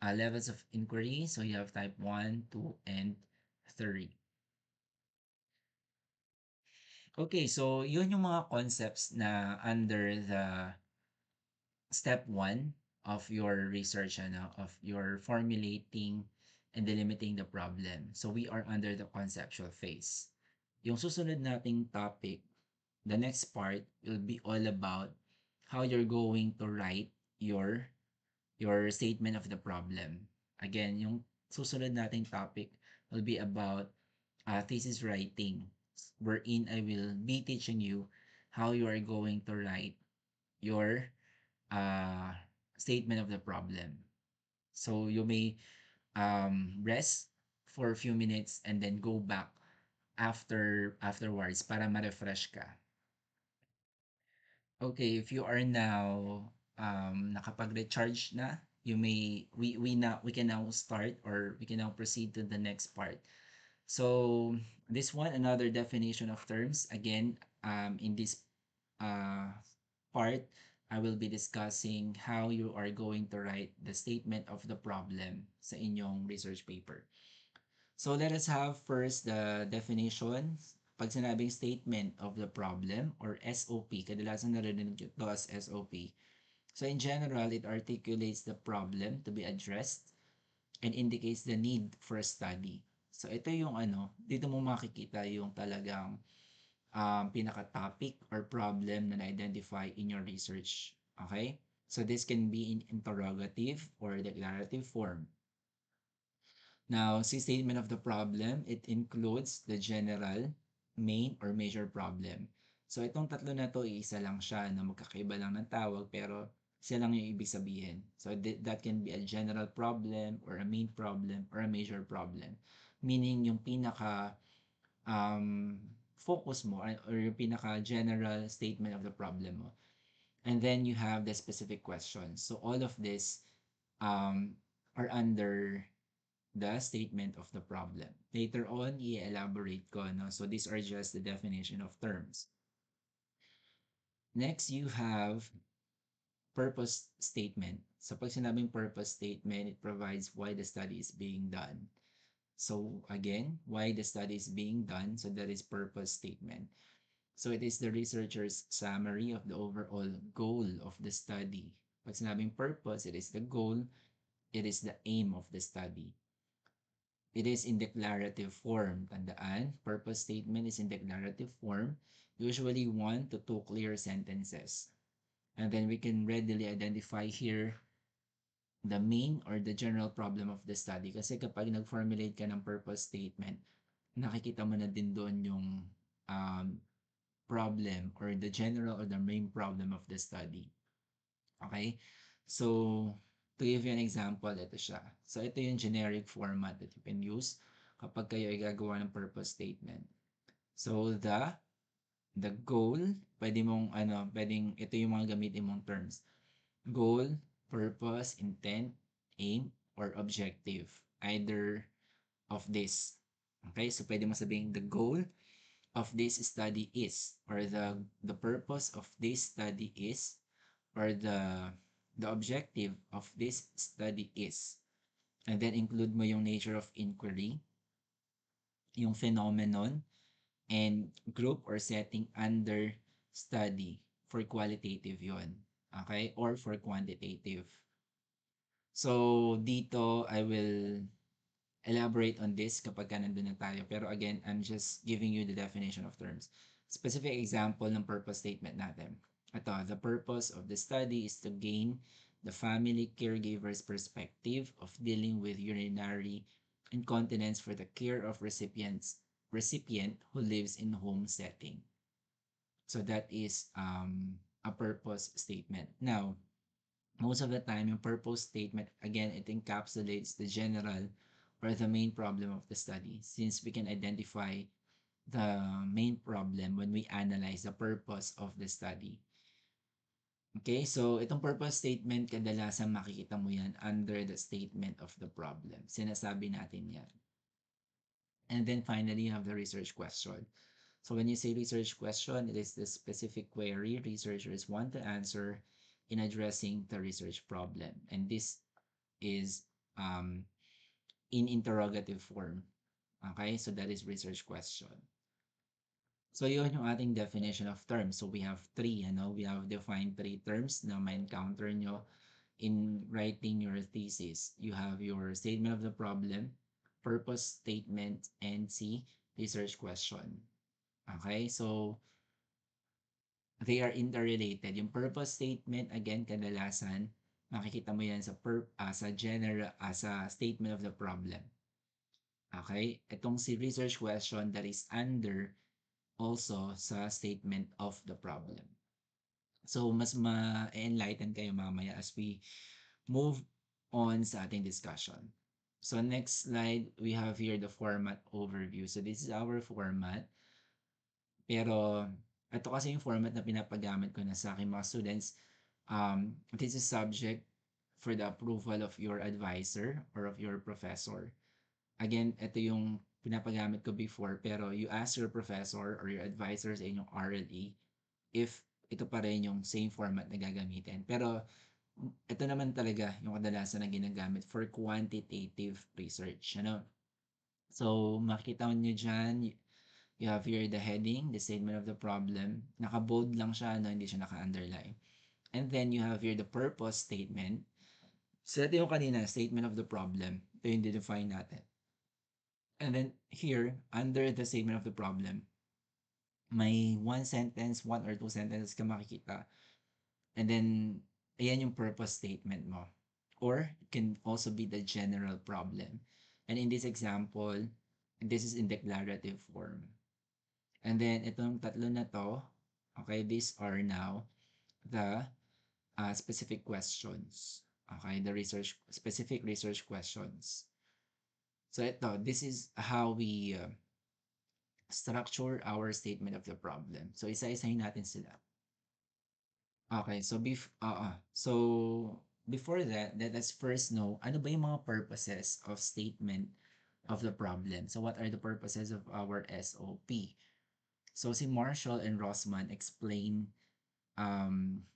levels of inquiry. So you have type 1, 2, and 3. Okay, so yun yung mga concepts na under the step 1 of your research, of your formulating and delimiting the problem. So we are under the conceptual phase. Yung susunod nating topic, the next part will be all about how you're going to write your statement of the problem. Again, yung susunod nating topic will be about thesis writing, wherein I will be teaching you how you are going to write your uh, statement of the problem. So you may rest for a few minutes and then go back afterwards para ma-refresh ka. Okay, if you are now nakapag-recharge na, we can now start or we can now proceed to the next part. So this one, another definition of terms. Again, in this uh, part, I will be discussing how you are going to write the statement of the problem sa inyong research paper. So let us have first the definition. Pag sinabing statement of the problem or SOP, kadalasan narinig ito as SOP. So in general, it articulates the problem to be addressed and indicates the need for a study. So ito yung dito mo makikita yung talagang pinaka-topic or problem na na-identify in your research. Okay? So this can be in interrogative or declarative form. Now, si statement of the problem, it includes the general, main, or major problem. So, itong tatlo na to, isa lang siya na magkakaiba lang ng tawag pero siya lang yung ibig sabihin. So, that can be a general problem or a main problem or a major problem. Meaning, yung pinaka focus mo or yung pinaka general statement of the problem mo. And then you have the specific questions. So, all of this um, or under the statement of the problem. Later on, i-elaborate ko, no? So these are just the definition of terms. Next, you have purpose statement. So pag sinabing purpose statement, it provides why the study is being done. So again, why the study is being done. So that is purpose statement. So it is the researcher's summary of the overall goal of the study. Pag sinabing purpose, it is the goal, it is the aim of the study. It is in declarative form. Tandaan, purpose statement is in declarative form, usually one to two clear sentences. And then we can readily identify here the main or the general problem of the study. Kasi kapag nag-formulate ka ng purpose statement, nakikita mo na din doon yung um, problem or the general or the main problem of the study. Okay? So, to give you an example, ito siya. So, ito yung generic format that you can use kapag kayo ay gagawa ng purpose statement. So, the goal, pwedeng ito yung mga gamitin mong terms. Goal, purpose, intent, aim, or objective. Either of this. Okay? So, pwede mo sabihin the goal of this study is, or the purpose of this study is, or the objective of this study is. And then include mo yung nature of inquiry, yung phenomenon, and group or setting under study for qualitative yon. Okay? Or for quantitative. So, dito, I will elaborate on this kapag ka nandun na tayo. Pero again, I'm just giving you the definition of terms. Specific example ng purpose statement natin. Ito, the purpose of the study is to gain the family caregiver's perspective of dealing with urinary incontinence for the care of recipient who lives in home setting. So that is a purpose statement. Now, most of the time, yung purpose statement, again, it encapsulates the general or the main problem of the study, since we can identify the main problem when we analyze the purpose of the study. Okay, so itong purpose statement, kadalasan makikita mo yan under the statement of the problem. Sinasabi natin yan. And then finally, you have the research question. So when you say research question, it is the specific query researchers want to answer in addressing the research problem. And this is in interrogative form. Okay, so that is research question. So yun yung ating definition of terms. So we have three, we have defined three terms na ma-encounter nyo in writing your thesis. You have your statement of the problem, purpose statement, and C, research question. Okay, so they are interrelated. Yung purpose statement, again, kadalasan, makikita mo yan sa general, sa statement of the problem. Okay? Itong si research question that is under also sa statement of the problem. So, mas ma-enlighten kayo mamaya as we move on sa ating discussion. So, next slide, we have here the format overview. So, this is our format. Pero, ito kasi yung format na pinapagamit ko na sa aking mga students. This is subject for the approval of your advisor or of your professor. Again, ito yung pinapagamit ko before, pero you ask your professor or your advisor sa inyong RLE if ito pa rin yung same format na gagamitin. Pero, ito naman talaga yung kadalasan na ginagamit for quantitative research. So, makikita nyo dyan, you have here the heading, the statement of the problem. Naka-bold lang siya, hindi siya naka-underline. And then you have here the purpose statement. So ito yung kanina, statement of the problem. Ito yung define natin. And then here, under the statement of the problem, may one or two sentences ka makikita. And then, ayan yung purpose statement mo. Or, it can also be the general problem. And in this example, this is in declarative form. And then, itong tatlo na to, okay, these are now the specific questions. Okay, the specific research questions. So this is how we structure our statement of the problem. So isa-isahin natin sila. Okay, so before that, let us first know ano ba yung mga purposes of statement of the problem. So what are the purposes of our SOP? So si Marshall and Rossman explain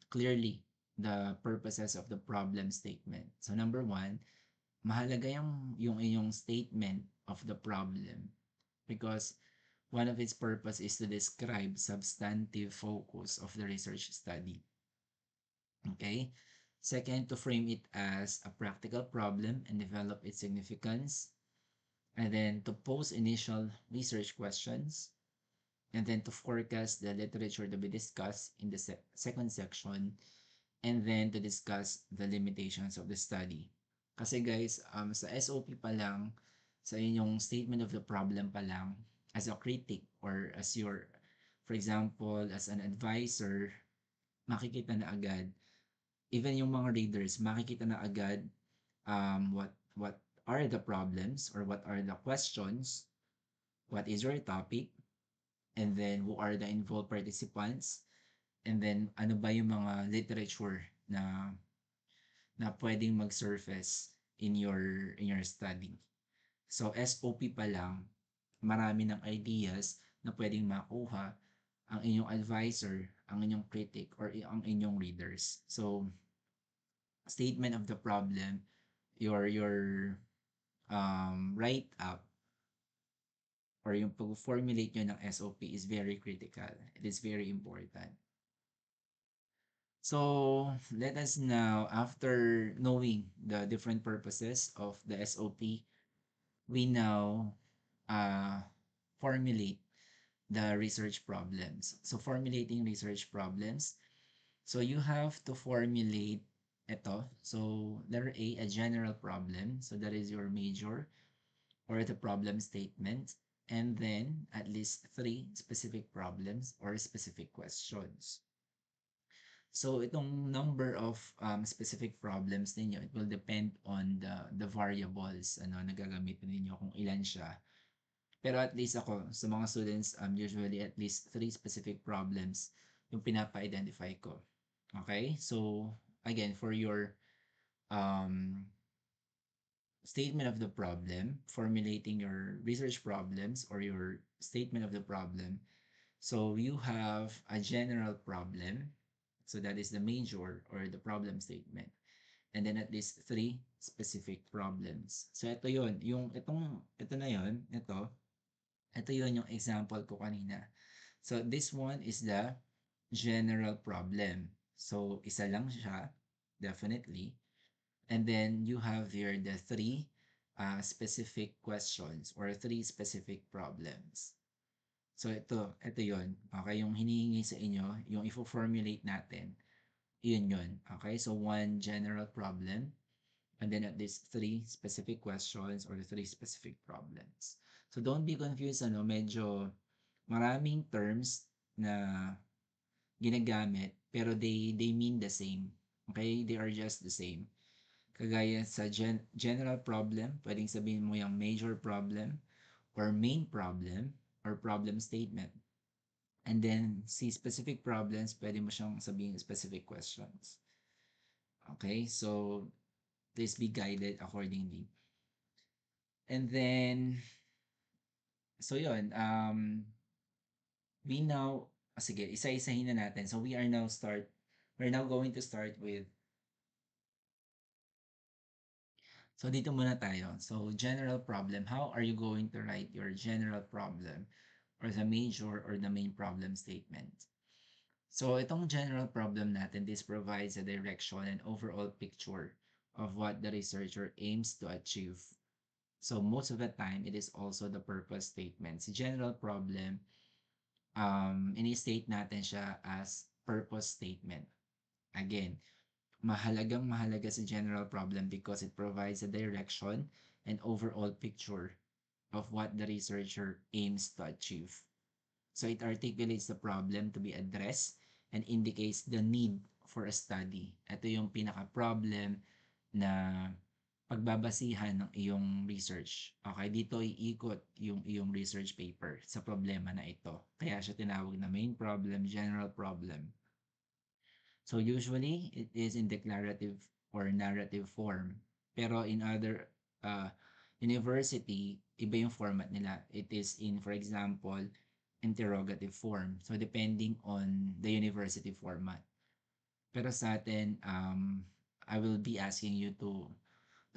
clearly the purposes of the problem statement. So number one, mahalaga yung inyong statement of the problem because one of its purpose is to describe substantive focus of the research study. Okay? Second, to frame it as a practical problem and develop its significance. And then to pose initial research questions. And then to forecast the literature to be discussed in the second section. And then to discuss the limitations of the study. Kasi guys, sa SOP pa lang, sa inyong statement of the problem pa lang, as a critic or as your, for example, as an advisor, makikita na agad, even yung mga readers, makikita na agad what are the problems or what are the questions, what is your topic, and then who are the involved participants, and then ano ba yung mga literature na pwedeng mag-surface in your study. So SOP pa lang, marami ng ideas na pwedeng makuha ang inyong advisor, ang inyong critic, or ang inyong readers. So statement of the problem, your write up or yung pag-formulate nyo ng SOP is very critical. It is very important. So, let us now, after knowing the different purposes of the SOP, we now uh, formulate the research problems. So, formulating research problems. So, you have to formulate ito. So, letter A, a general problem. So, that is your major or the problem statement. And then, at least 3 specific problems or specific questions. So itong number of specific problems ninyo, it will depend on the variables na gagamitin ninyo kung ilan siya. Pero at least ako, sa mga students, usually at least 3 specific problems yung pinapa-identify ko. Okay? So, again, for your um, statement of the problem, formulating your research problems or your statement of the problem, so you have a general problem. So that is the major or the problem statement. And then at least 3 specific problems. So ito yon, ito na yon, ito yon yung example ko kanina. So this one is the general problem. So isa lang siya, definitely. And then you have here the 3 specific questions or 3 specific problems. So ito yon. Okay, yung hinihingi sa inyo, yung ifo-formulate natin, yun. Okay, so one general problem, and then at least 3 specific questions or 3 specific problems. So don't be confused, medyo maraming terms na ginagamit, pero they mean the same. Okay, they are just the same. Kagaya sa general problem, pwedeng sabihin mo yung major problem, or main problem, or problem statement. And then, si specific problems, pwede mo siyang sabihin specific questions. Okay? So, please be guided accordingly. And then, so yun, we now, sige, isa-isahin na natin. So, we're now going to start with, so dito muna tayo. So, general problem. How are you going to write your general problem or the major or the main problem statement? So, itong general problem natin, this provides a direction and overall picture of what the researcher aims to achieve. So, most of the time, it is also the purpose statement. Si general problem, ini-state natin siya as purpose statement. Again, mahalaga sa general problem because it provides a direction and overall picture of what the researcher aims to achieve. So it articulates the problem to be addressed and indicates the need for a study. Ito yung pinaka-problem na pagbabasihan ng iyong research. Okay, dito iikot yung iyong research paper sa problema na ito. Kaya siya tinawag na main problem, general problem. So usually, it is in declarative or narrative form. Pero in other uh, university, iba yung format nila. It is in, for example, interrogative form. So, depending on the university format. Pero sa atin, I will be asking you to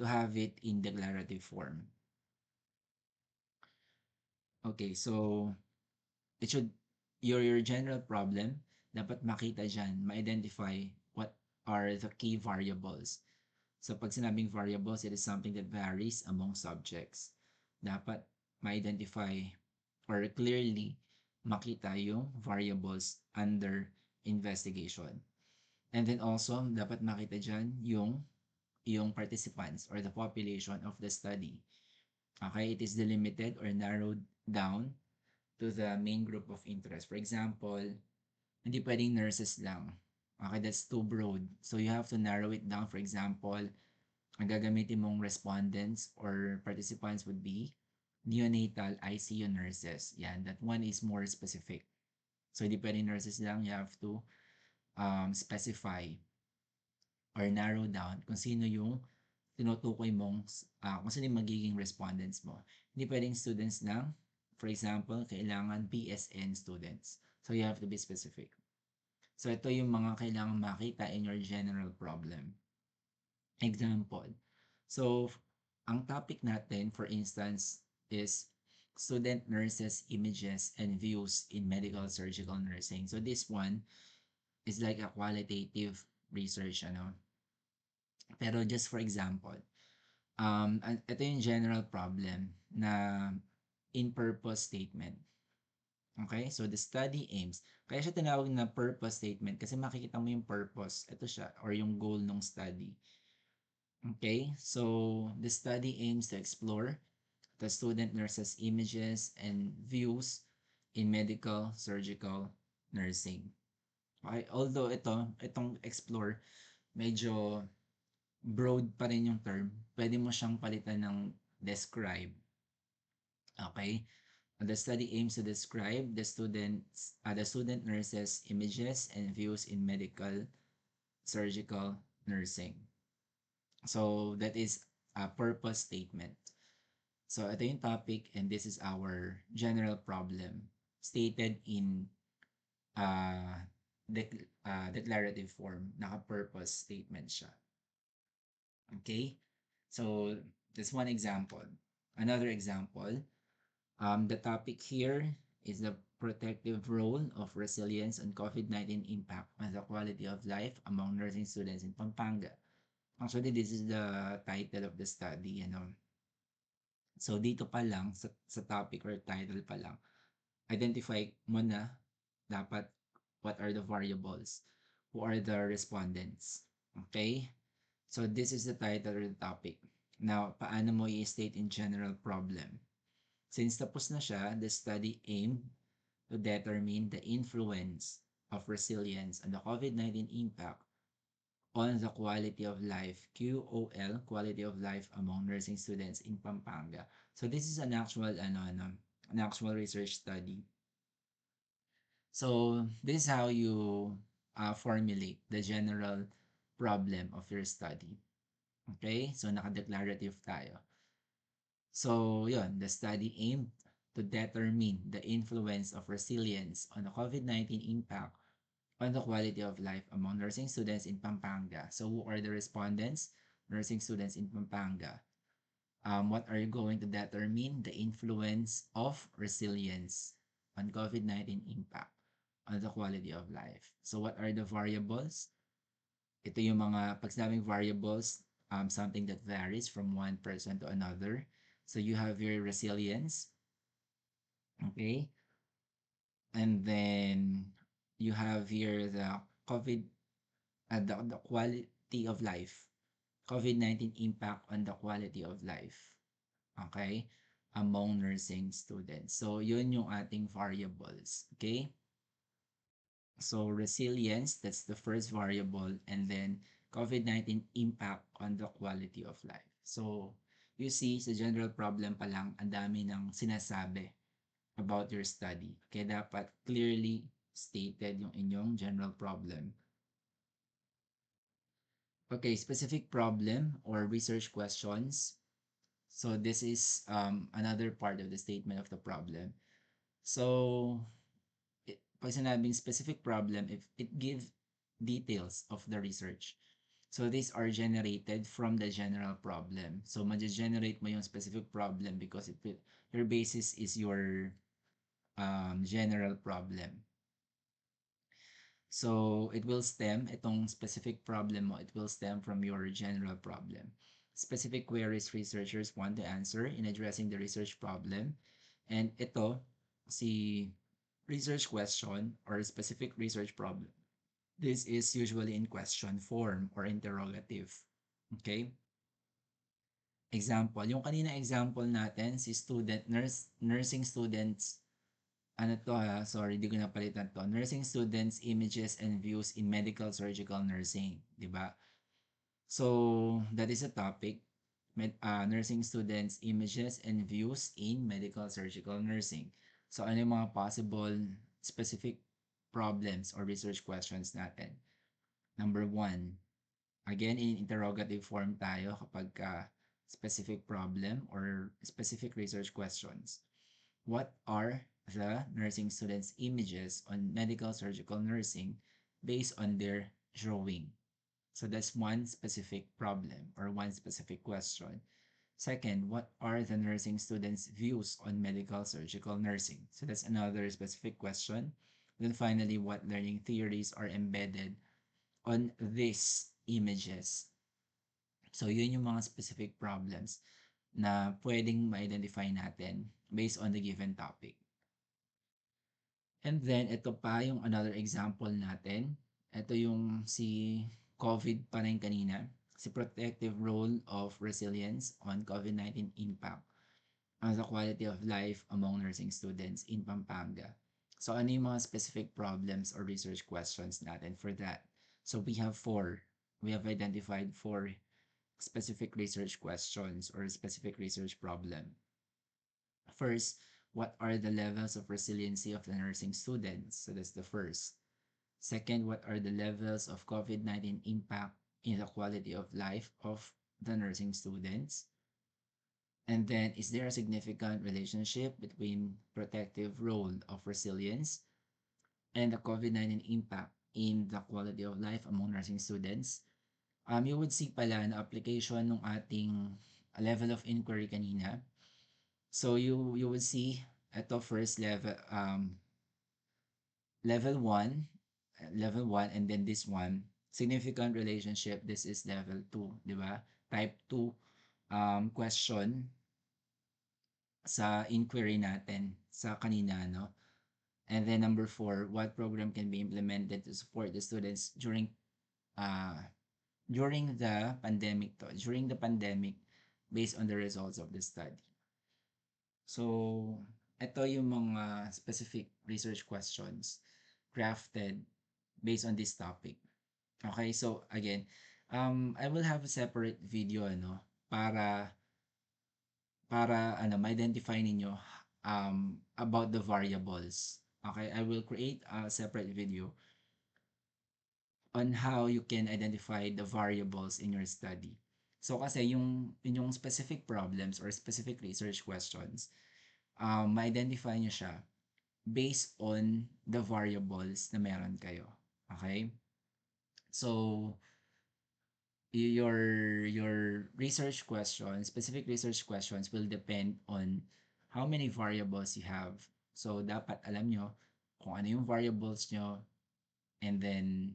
have it in declarative form. Okay, so it should your general problem dapat makita diyan, ma-identify what are the key variables. So pag sinabing variables, it is something that varies among subjects. Dapat ma-identify or clearly makita yung variables under investigation. And then also, dapat makita dyan yung participants or the population of the study. Okay, it is delimited or narrowed down to the main group of interest. For example, hindi pwedeng nurses lang. Okay, that's too broad. So you have to narrow it down. For example, ang gagamitin mong respondents or participants would be neonatal ICU nurses. Yan, that one is more specific. So hindi pwedeng nurses lang. You have to specify or narrow down kung sino yung tinutukoy mong kung sino yung magiging respondents mo. Hindi pwedeng students lang. For example, kailangan BSN students. So you have to be specific. So ito yung mga kailangan makita in your general problem. Example. So ang topic natin, for instance, is student nurses images and views in medical surgical nursing. So this one is like a qualitative research, ano. Pero just for example, ito yung general problem na in-purpose statement. Okay? So, the study aims. Kaya siya tinawag na purpose statement kasi makikita mo yung purpose. Ito siya, or yung goal ng study. Okay? So, the study aims to explore the student nurses' images and views in medical, surgical, nursing. Okay? Although itong explore, medyo broad pa rin yung term. Pwede mo siyang palitan ng describe. Okay? The study aims to describe the student nurses' images and views in medical, surgical, nursing. So that is a purpose statement. So ito yung topic and this is our general problem stated in uh, declarative form. Naka-purpose statement siya. Okay? So that's one example. Another example, the topic here is the protective role of resilience on COVID-19 impact on the quality of life among nursing students in Pampanga. Actually, this is the title of the study, you know. So, dito pa lang, sa topic or title pa lang, identify mo na dapat what are the variables, who are the respondents. Okay? So, this is the title or the topic. Now, paano mo i-state in general problem? Since tapos na siya, the study aimed to determine the influence of resilience on the COVID-19 impact on the quality of life, QOL, quality of life among nursing students in Pampanga. So this is an actual an actual research study. So this is how you formulate the general problem of your study. Okay? So naka-declarative tayo. So, yun, the study aimed to determine the influence of resilience on the COVID-19 impact on the quality of life among nursing students in Pampanga. So, who are the respondents? Nursing students in Pampanga. What are you going to determine? The influence of resilience on COVID-19 impact on the quality of life. So, what are the variables? Ito yung mga, pag sinabing variables, something that varies from one person to another. So you have your resilience, okay? And then you have here the COVID, the quality of life, COVID-19 impact on the quality of life, okay? Among nursing students. So yun yung ating variables, okay? So resilience, that's the first variable, and then COVID-19 impact on the quality of life. So you see, sa general problem pa lang, ang dami ng sinasabi about your study. Kaya dapat clearly stated yung inyong general problem. Okay, specific problem or research questions. So this is another part of the statement of the problem. So pag sinabing specific problem, if it gives details of the research. So these are generated from the general problem. So ma-generate mo yung specific problem because your basis is your general problem. So it will stem, itong specific problem mo, it will stem from your general problem. Specific queries researchers want to answer in addressing the research problem. And ito, si research question or specific research problem. This is usually in question form or interrogative. Okay? Example, yung kanina example natin, si nursing students, ano to ha, sorry, di ko napalitan to. Nursing students, images and views in medical surgical nursing, di ba? So, that is a topic. Nursing students, images and views in medical surgical nursing. So, ano yung mga possible specific problems or research questions natin? Number one, again, in interrogative form tayo kapag specific problem or specific research questions. What are the nursing students' images on medical surgical nursing based on their drawing? So that's one specific problem or one specific question. Second, what are the nursing students' views on medical surgical nursing? So that's another specific question. Then finally, what learning theories are embedded on these images? So yun yung mga specific problems na pwedeng ma-identify natin based on the given topic. And then, ito pa yung another example natin. Ito yung si COVID pa rin kanina. Si protective role of resilience on COVID-19 impact on the quality of life among nursing students in Pampanga. So, ano yung mga specific problems or research questions natin for that? So, we have four. We have identified four specific research questions or specific research problem. First, what are the levels of resiliency of the nursing students? So that's the first. Second, what are the levels of COVID-19 impact in the quality of life of the nursing students? And then, is there a significant relationship between protective role of resilience and the COVID-19 impact in the quality of life among nursing students? You would see pala na application ng ating level of inquiry kanina. So you will see ito first level 1, level 1 and then this one, significant relationship, this is level 2, di ba? Type 2 question sa inquiry natin sa kanina, no? And then number 4, what program can be implemented to support the students uh, during the pandemic during the pandemic based on the results of the study. So, ito yung mga specific research questions crafted based on this topic. Okay, so again, I will have a separate video ano para ano ma-identify ninyo about the variables. Okay, I will create a separate video on how you can identify the variables in your study. So kasi yung specific problems or specific research questions, ma-identify nyo siya based on the variables na meron kayo. Okay? So, your research questions, specific research questions will depend on how many variables you have. So, dapat alam nyo kung ano yung variables nyo and then,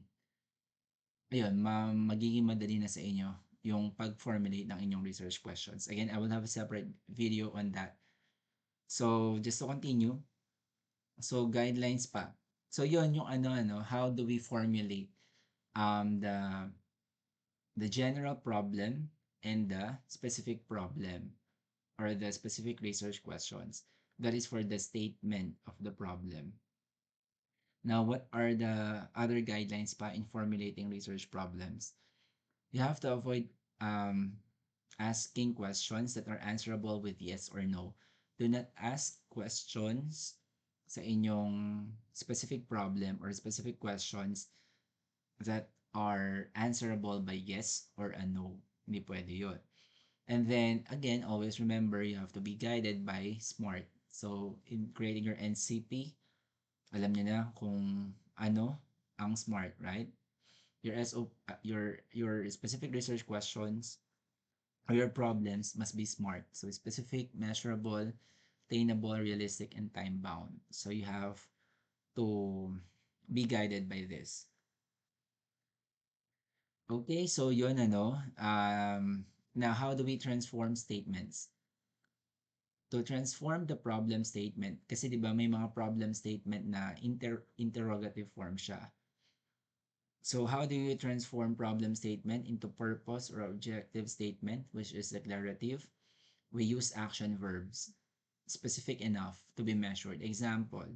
ayun, magiging madali na sa inyo yung pag-formulate ng inyong research questions. Again, I will have a separate video on that. So, just to continue, so guidelines pa. So, yon yung how do we formulate um, the the general problem and the specific problem or the specific research questions. That is for the statement of the problem. Now, what are the other guidelines pa in formulating research problems? You have to avoid um, asking questions that are answerable with yes or no. Do not ask questions sa inyong specific problem or specific questions that are answerable by yes or a no. Hindi pwede yun. And then, again, always remember you have to be guided by SMART. So, in creating your NCP, alam niyo na kung ano ang SMART, right? Your your specific research questions or your problems must be SMART. So, specific, measurable, attainable, realistic, and time-bound. So, you have to be guided by this. Okay, so yun ano. Now, how do we transform statements? To transform the problem statement, kasi di ba may mga problem statement na interrogative form siya. So how do you transform problem statement into purpose or objective statement, which is declarative? We use action verbs, specific enough to be measured. Example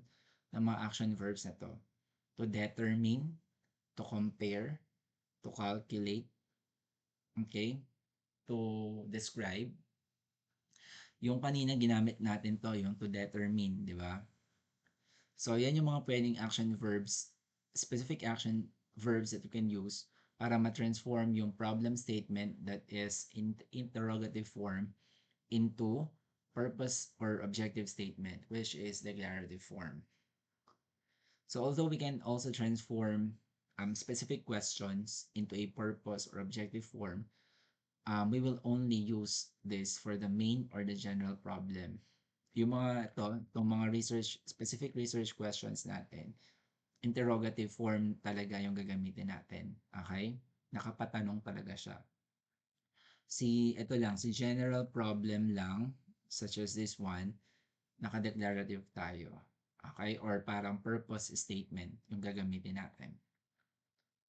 ng mga action verbs na to. To determine, to compare, to calculate, okay? To describe. Yung kanina ginamit natin to, yung to determine, di ba? So, yan yung mga pwedeng action verbs, specific action verbs that you can use para ma-transform yung problem statement that is in interrogative form into purpose or objective statement, which is declarative form. So, although we can also transform specific questions into a purpose or objective form, we will only use this for the main or the general problem. Yung mga itong mga specific research questions natin, interrogative form talaga yung gagamitin natin. Okay? Nakapatanong talaga siya. Ito lang, si general problem lang, such as this one, naka-declarative tayo. Okay? Or parang purpose statement yung gagamitin natin.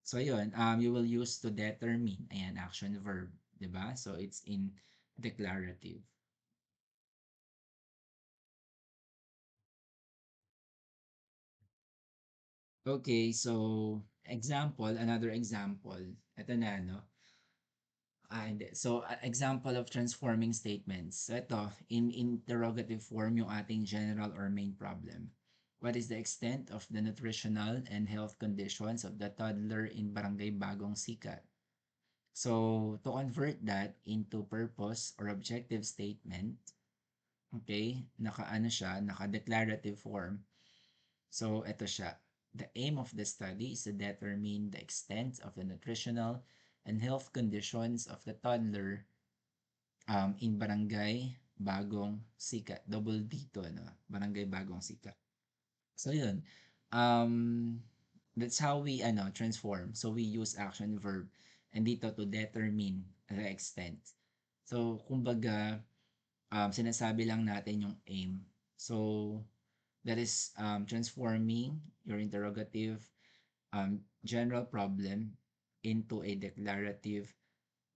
So, yun, you will use to determine, ayan, action verb, di ba? So, it's in declarative. Okay, so, another example. Ito na, no? Hindi. So, example of transforming statements. So, ito, in interrogative form, yung ating general or main problem. What is the extent of the nutritional and health conditions of the toddler in Barangay Bagong Sikat? So, to convert that into purpose or objective statement, okay, naka-declarative form. So, ito siya. The aim of the study is to determine the extent of the nutritional and health conditions of the toddler in Barangay Bagong Sikat. Double dito, no? Barangay Bagong Sikat. So, yun. Um, that's how we transform. So, we use action verb and dito to determine the extent. So, kumbaga, sinasabi lang natin yung aim. So, that is transforming your interrogative general problem into a declarative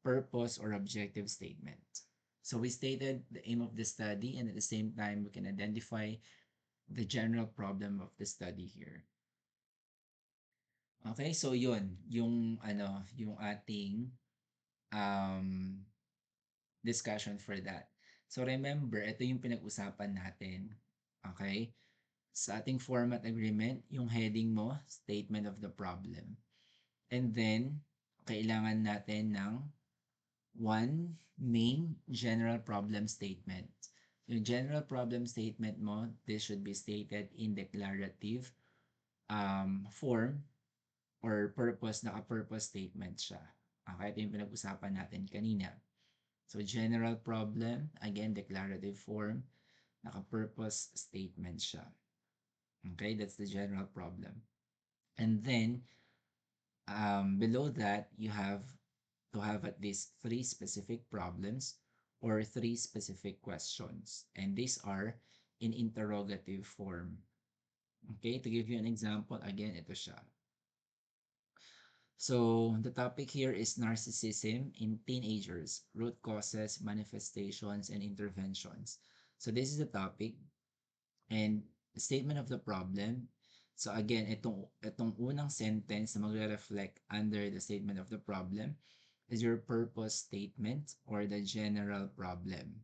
purpose or objective statement. So we stated the aim of the study and at the same time we can identify the general problem of the study here. Okay, so yun, yung ating um, discussion for that. So remember, ito yung pinag-usapan natin. Okay? Sa ating format agreement, yung heading mo, statement of the problem. And then, kailangan natin ng one main general problem statement. Yung general problem statement mo, this should be stated in declarative form or purpose, naka-purpose statement siya. Okay, ito yung pinag-usapan natin kanina. So, general problem, again, declarative form, naka-purpose statement siya. Okay, that's the general problem. And then, below that, you have to have at least 3 specific problems or 3 specific questions. And these are in interrogative form. Okay, to give you an example, again, ito siya. So, the topic here is narcissism in teenagers, root causes, manifestations, and interventions. So, this is the topic. And the statement of the problem. So again, itong unang sentence na magre-reflect under the statement of the problem is your purpose statement or the general problem.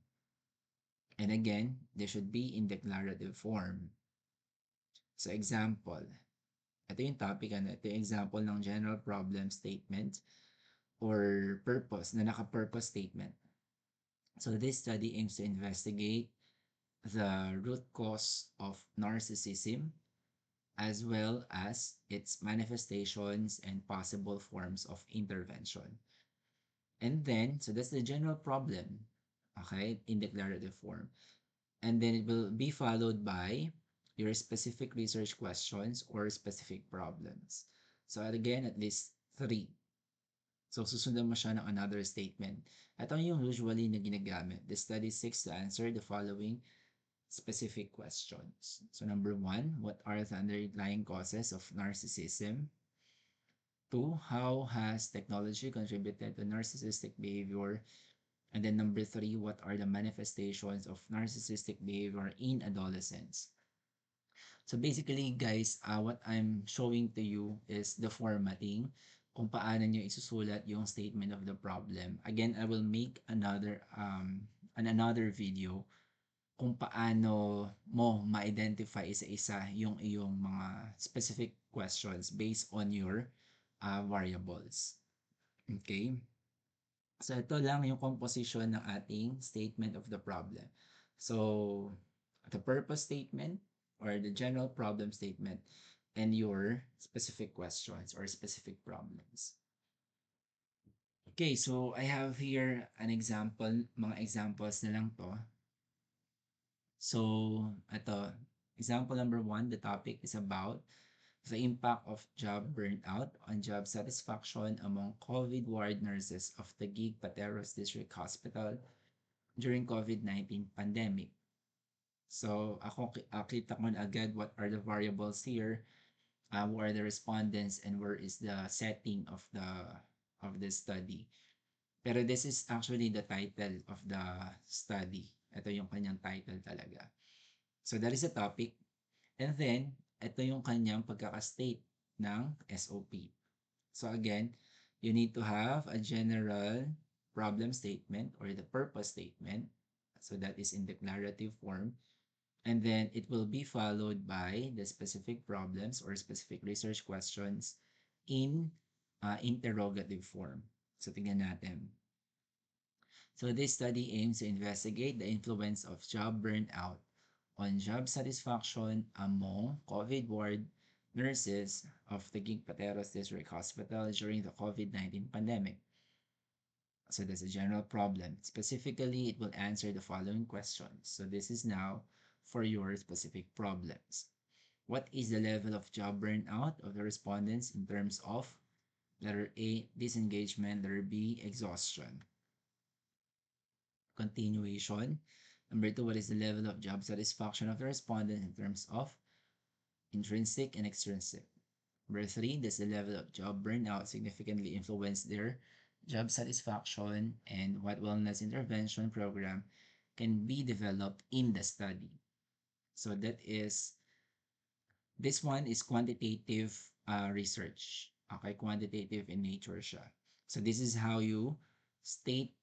And again, they should be in declarative form. So example, Ito yung topic, ano, ito yung example ng general problem statement or purpose, na naka-purpose statement. So this study aims to investigate the root cause of narcissism as well as its manifestations and possible forms of intervention. And then, so that's the general problem, okay, in declarative form. And then it will be followed by your specific research questions or specific problems. So again, at least three. So susundan mo siya ng another statement. Ito yung usually na ginagamit. The study seeks to answer the following specific questions. So number one, what are the underlying causes of narcissism? Two, how has technology contributed to narcissistic behavior? And then number three, what are the manifestations of narcissistic behavior in adolescents? So basically, guys, what I'm showing to you is the formatting, kung paano nyo isusulat yung statement of the problem. Again, I will make another video kung paano mo ma-identify isa-isa yung iyong mga specific questions based on your variables. Okay? So ito lang yung composition ng ating statement of the problem. So the purpose statement or the general problem statement and your specific questions or specific problems. Okay, so I have here an example, mga examples na lang to. So ito, example number one, the topic is about the impact of job burnout on job satisfaction among COVID ward nurses of the Gig Pateros District Hospital during COVID-19 pandemic. So ako kita ko na agad what are the variables here, who are the respondents, and where is the setting of the study. Pero this is actually the title of the study. Ito yung kanyang title talaga. So that is the topic. And then, ito yung kanyang pagkakastate ng SOP. So again, you need to have a general problem statement or the purpose statement. So that is in declarative form. And then it will be followed by the specific problems or specific research questions in interrogative form. So tingnan natin. So this study aims to investigate the influence of job burnout on job satisfaction among COVID ward nurses of the Gig Pateros District Hospital during the COVID-19 pandemic. So that's a general problem. Specifically, it will answer the following questions. So this is now for your specific problems. What is the level of job burnout of the respondents in terms of letter A, disengagement, letter B, exhaustion? Continuation. Number two, what is the level of job satisfaction of the respondent in terms of intrinsic and extrinsic? Number three, does the level of job burnout significantly influence their job satisfaction, and what wellness intervention program can be developed in the study? So this one is quantitative research. Okay, quantitative in nature siya. So this is how you state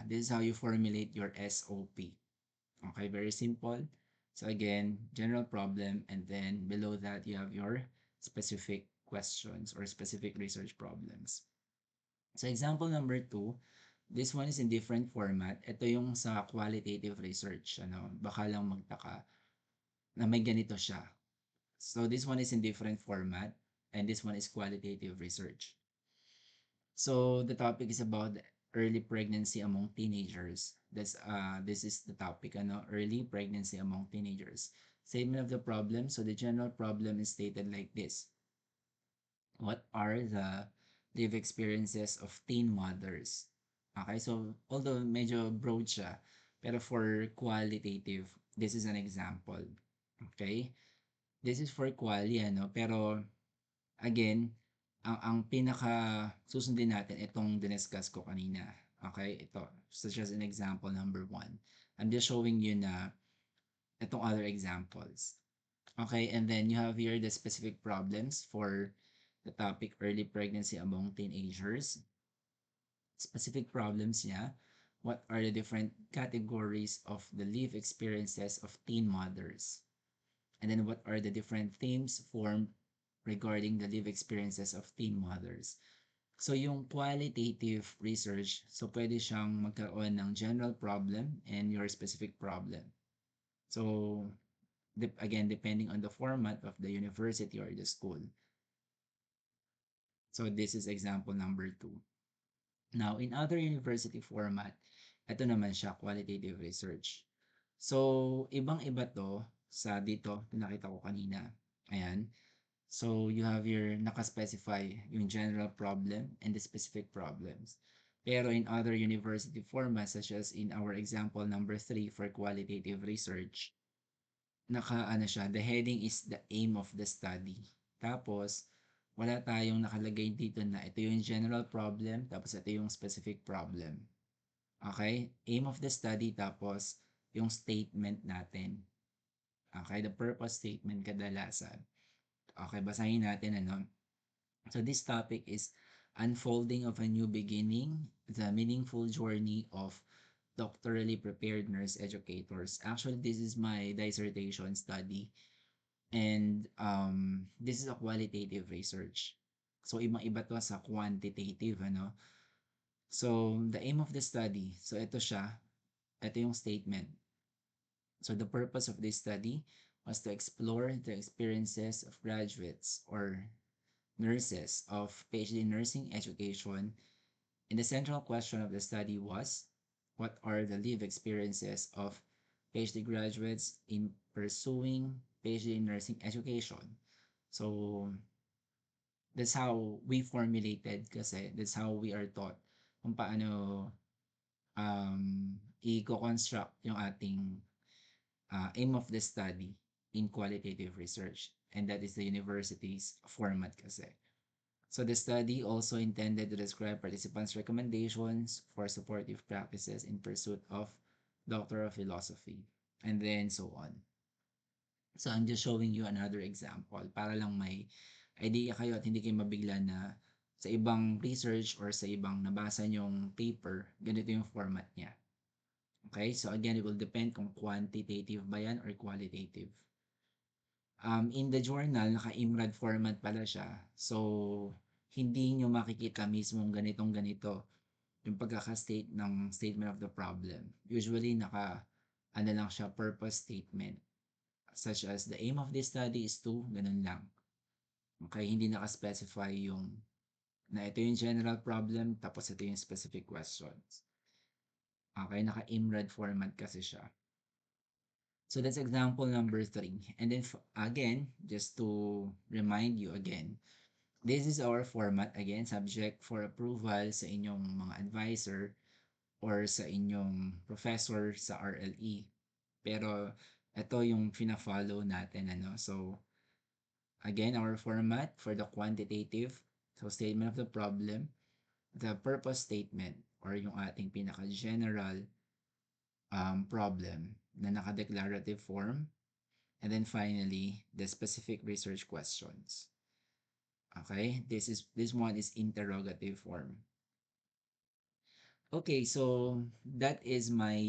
this is how you formulate your SOP. Okay, very simple. So again, general problem, and then below that you have your specific questions or specific research problems. So example number two, this one is in different format. Ito yung sa qualitative research. Baka lang magtaka na may ganito siya. So this one is in different format, and this one is qualitative research. So the topic is about early pregnancy among teenagers. This is the topic, early pregnancy among teenagers. Statement of the problem. So the general problem is stated like this. What are the life experiences of teen mothers? Okay, so although medyo broad siya, pero for qualitative, this is an example. Okay? This is for quali, pero again, ang pinaka susundin natin itong diniscuss ko kanina. Okay, ito. Such as an example number one. I'm just showing you na itong other examples. Okay, and then you have here the specific problems for the topic early pregnancy among teenagers. Specific problems niya. What are the different categories of the life experiences of teen mothers? And then what are the different themes formed regarding the live experiences of teen mothers. So yung qualitative research, so pwede siyang magkaroon ng general problem and your specific problem. So again, depending on the format of the university or the school. So this is example number 2. Now, in other university format, ito naman siya, qualitative research. So, ibang-iba to sa dito, nakita ko kanina. Ayan. So, you have your nakaspecify yung general problem and the specific problems. Pero in other university formats, such as in our example number 3 for qualitative research, ano siya, the heading is the aim of the study. Tapos, wala tayong nakalagay dito na ito yung general problem, tapos ito yung specific problem. Okay? Aim of the study, tapos yung statement natin. Okay? The purpose statement kadalasan. Okay, basahin natin ano. So this topic is unfolding of a new beginning, the meaningful journey of doctorally prepared nurse educators. Actually, this is my dissertation study. And this is a qualitative research. So, ibang-iba to sa quantitative, ano? So, the aim of the study. So, ito siya. Ito yung statement. So, the purpose of this study was to explore the experiences of graduates or nurses of PhD nursing education. And the central question of the study was, what are the lived experiences of PhD graduates in pursuing PhD nursing education? So, that's how we formulated kasi that's how we are taught kung paano i-construct yung ating aim of the study in qualitative research. And that is the university's format kasi. So the study also intended to describe participants' recommendations for supportive practices in pursuit of Doctor of Philosophy, and then so on. So I'm just showing you another example para lang may idea kayo at hindi kayo mabigla na sa ibang research or sa ibang nabasa nyong paper, ganito yung format niya. Okay? So again, it will depend kung quantitative ba yan or qualitative. In the journal, naka-IMRAD format pala siya. So, hindi nyo makikita mismong ganitong ganito yung pagkaka-state ng statement of the problem. Usually, ano lang siya, purpose statement. Such as, the aim of this study is to, ganun lang. Okay, hindi naka-specify yung na ito yung general problem, tapos ito yung specific questions. Okay, naka-IMRAD format kasi siya. So that's example number 3. And then again, just to remind you again, this is our format again, subject for approval sa inyong mga advisor or sa inyong professor sa RLE. Pero ito yung fina-follow natin ano. So again, our format for the quantitative, so statement of the problem, the purpose statement or yung ating pinaka-general problem na naka-declarative form. And then finally, the specific research questions. Okay, this one is interrogative form. Okay, so that is my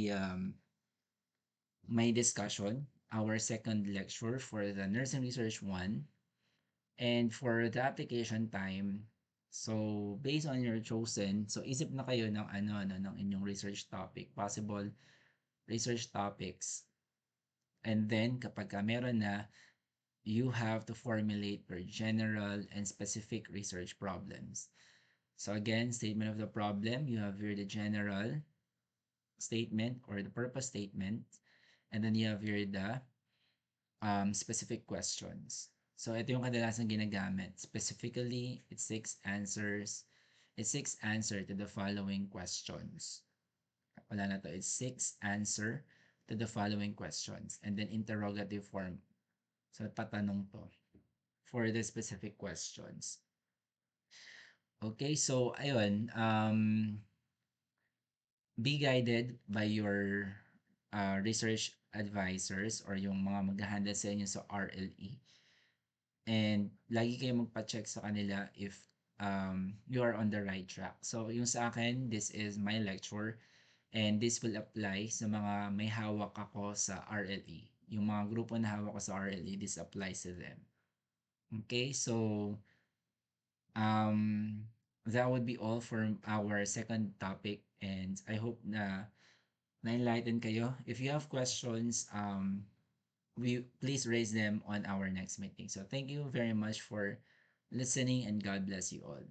discussion, our second lecture for the nursing research 1. And for the application time, so based on your chosen, so isip na kayo ng ng inyong research topic, possible research topics. And then kapag meron na, you have to formulate your general and specific research problems. So again, statement of the problem, you have here the general statement or the purpose statement, and then you have here the specific questions. So ito yung kadalasan ginagamit. Specifically, it's six answers to the following questions. Wala na to. It's 6 answer to the following questions. And then interrogative form. So tatanong to for the specific questions. Okay, so ayun, be guided by your research advisors or yung mga mag-handle sa inyo sa RLE. And lagi kayo magpa-check sa kanila if you are on the right track. So yung sa akin, this is my lecture and this will apply sa mga may hawak ako sa RLE. Yung mga grupo na hawak ko sa RLE, this applies to them. Okay, so um, that would be all for our second topic, and I hope na na-enlighten kayo. If you have questions, we please raise them on our next meeting. So thank you very much for listening, and God bless you all.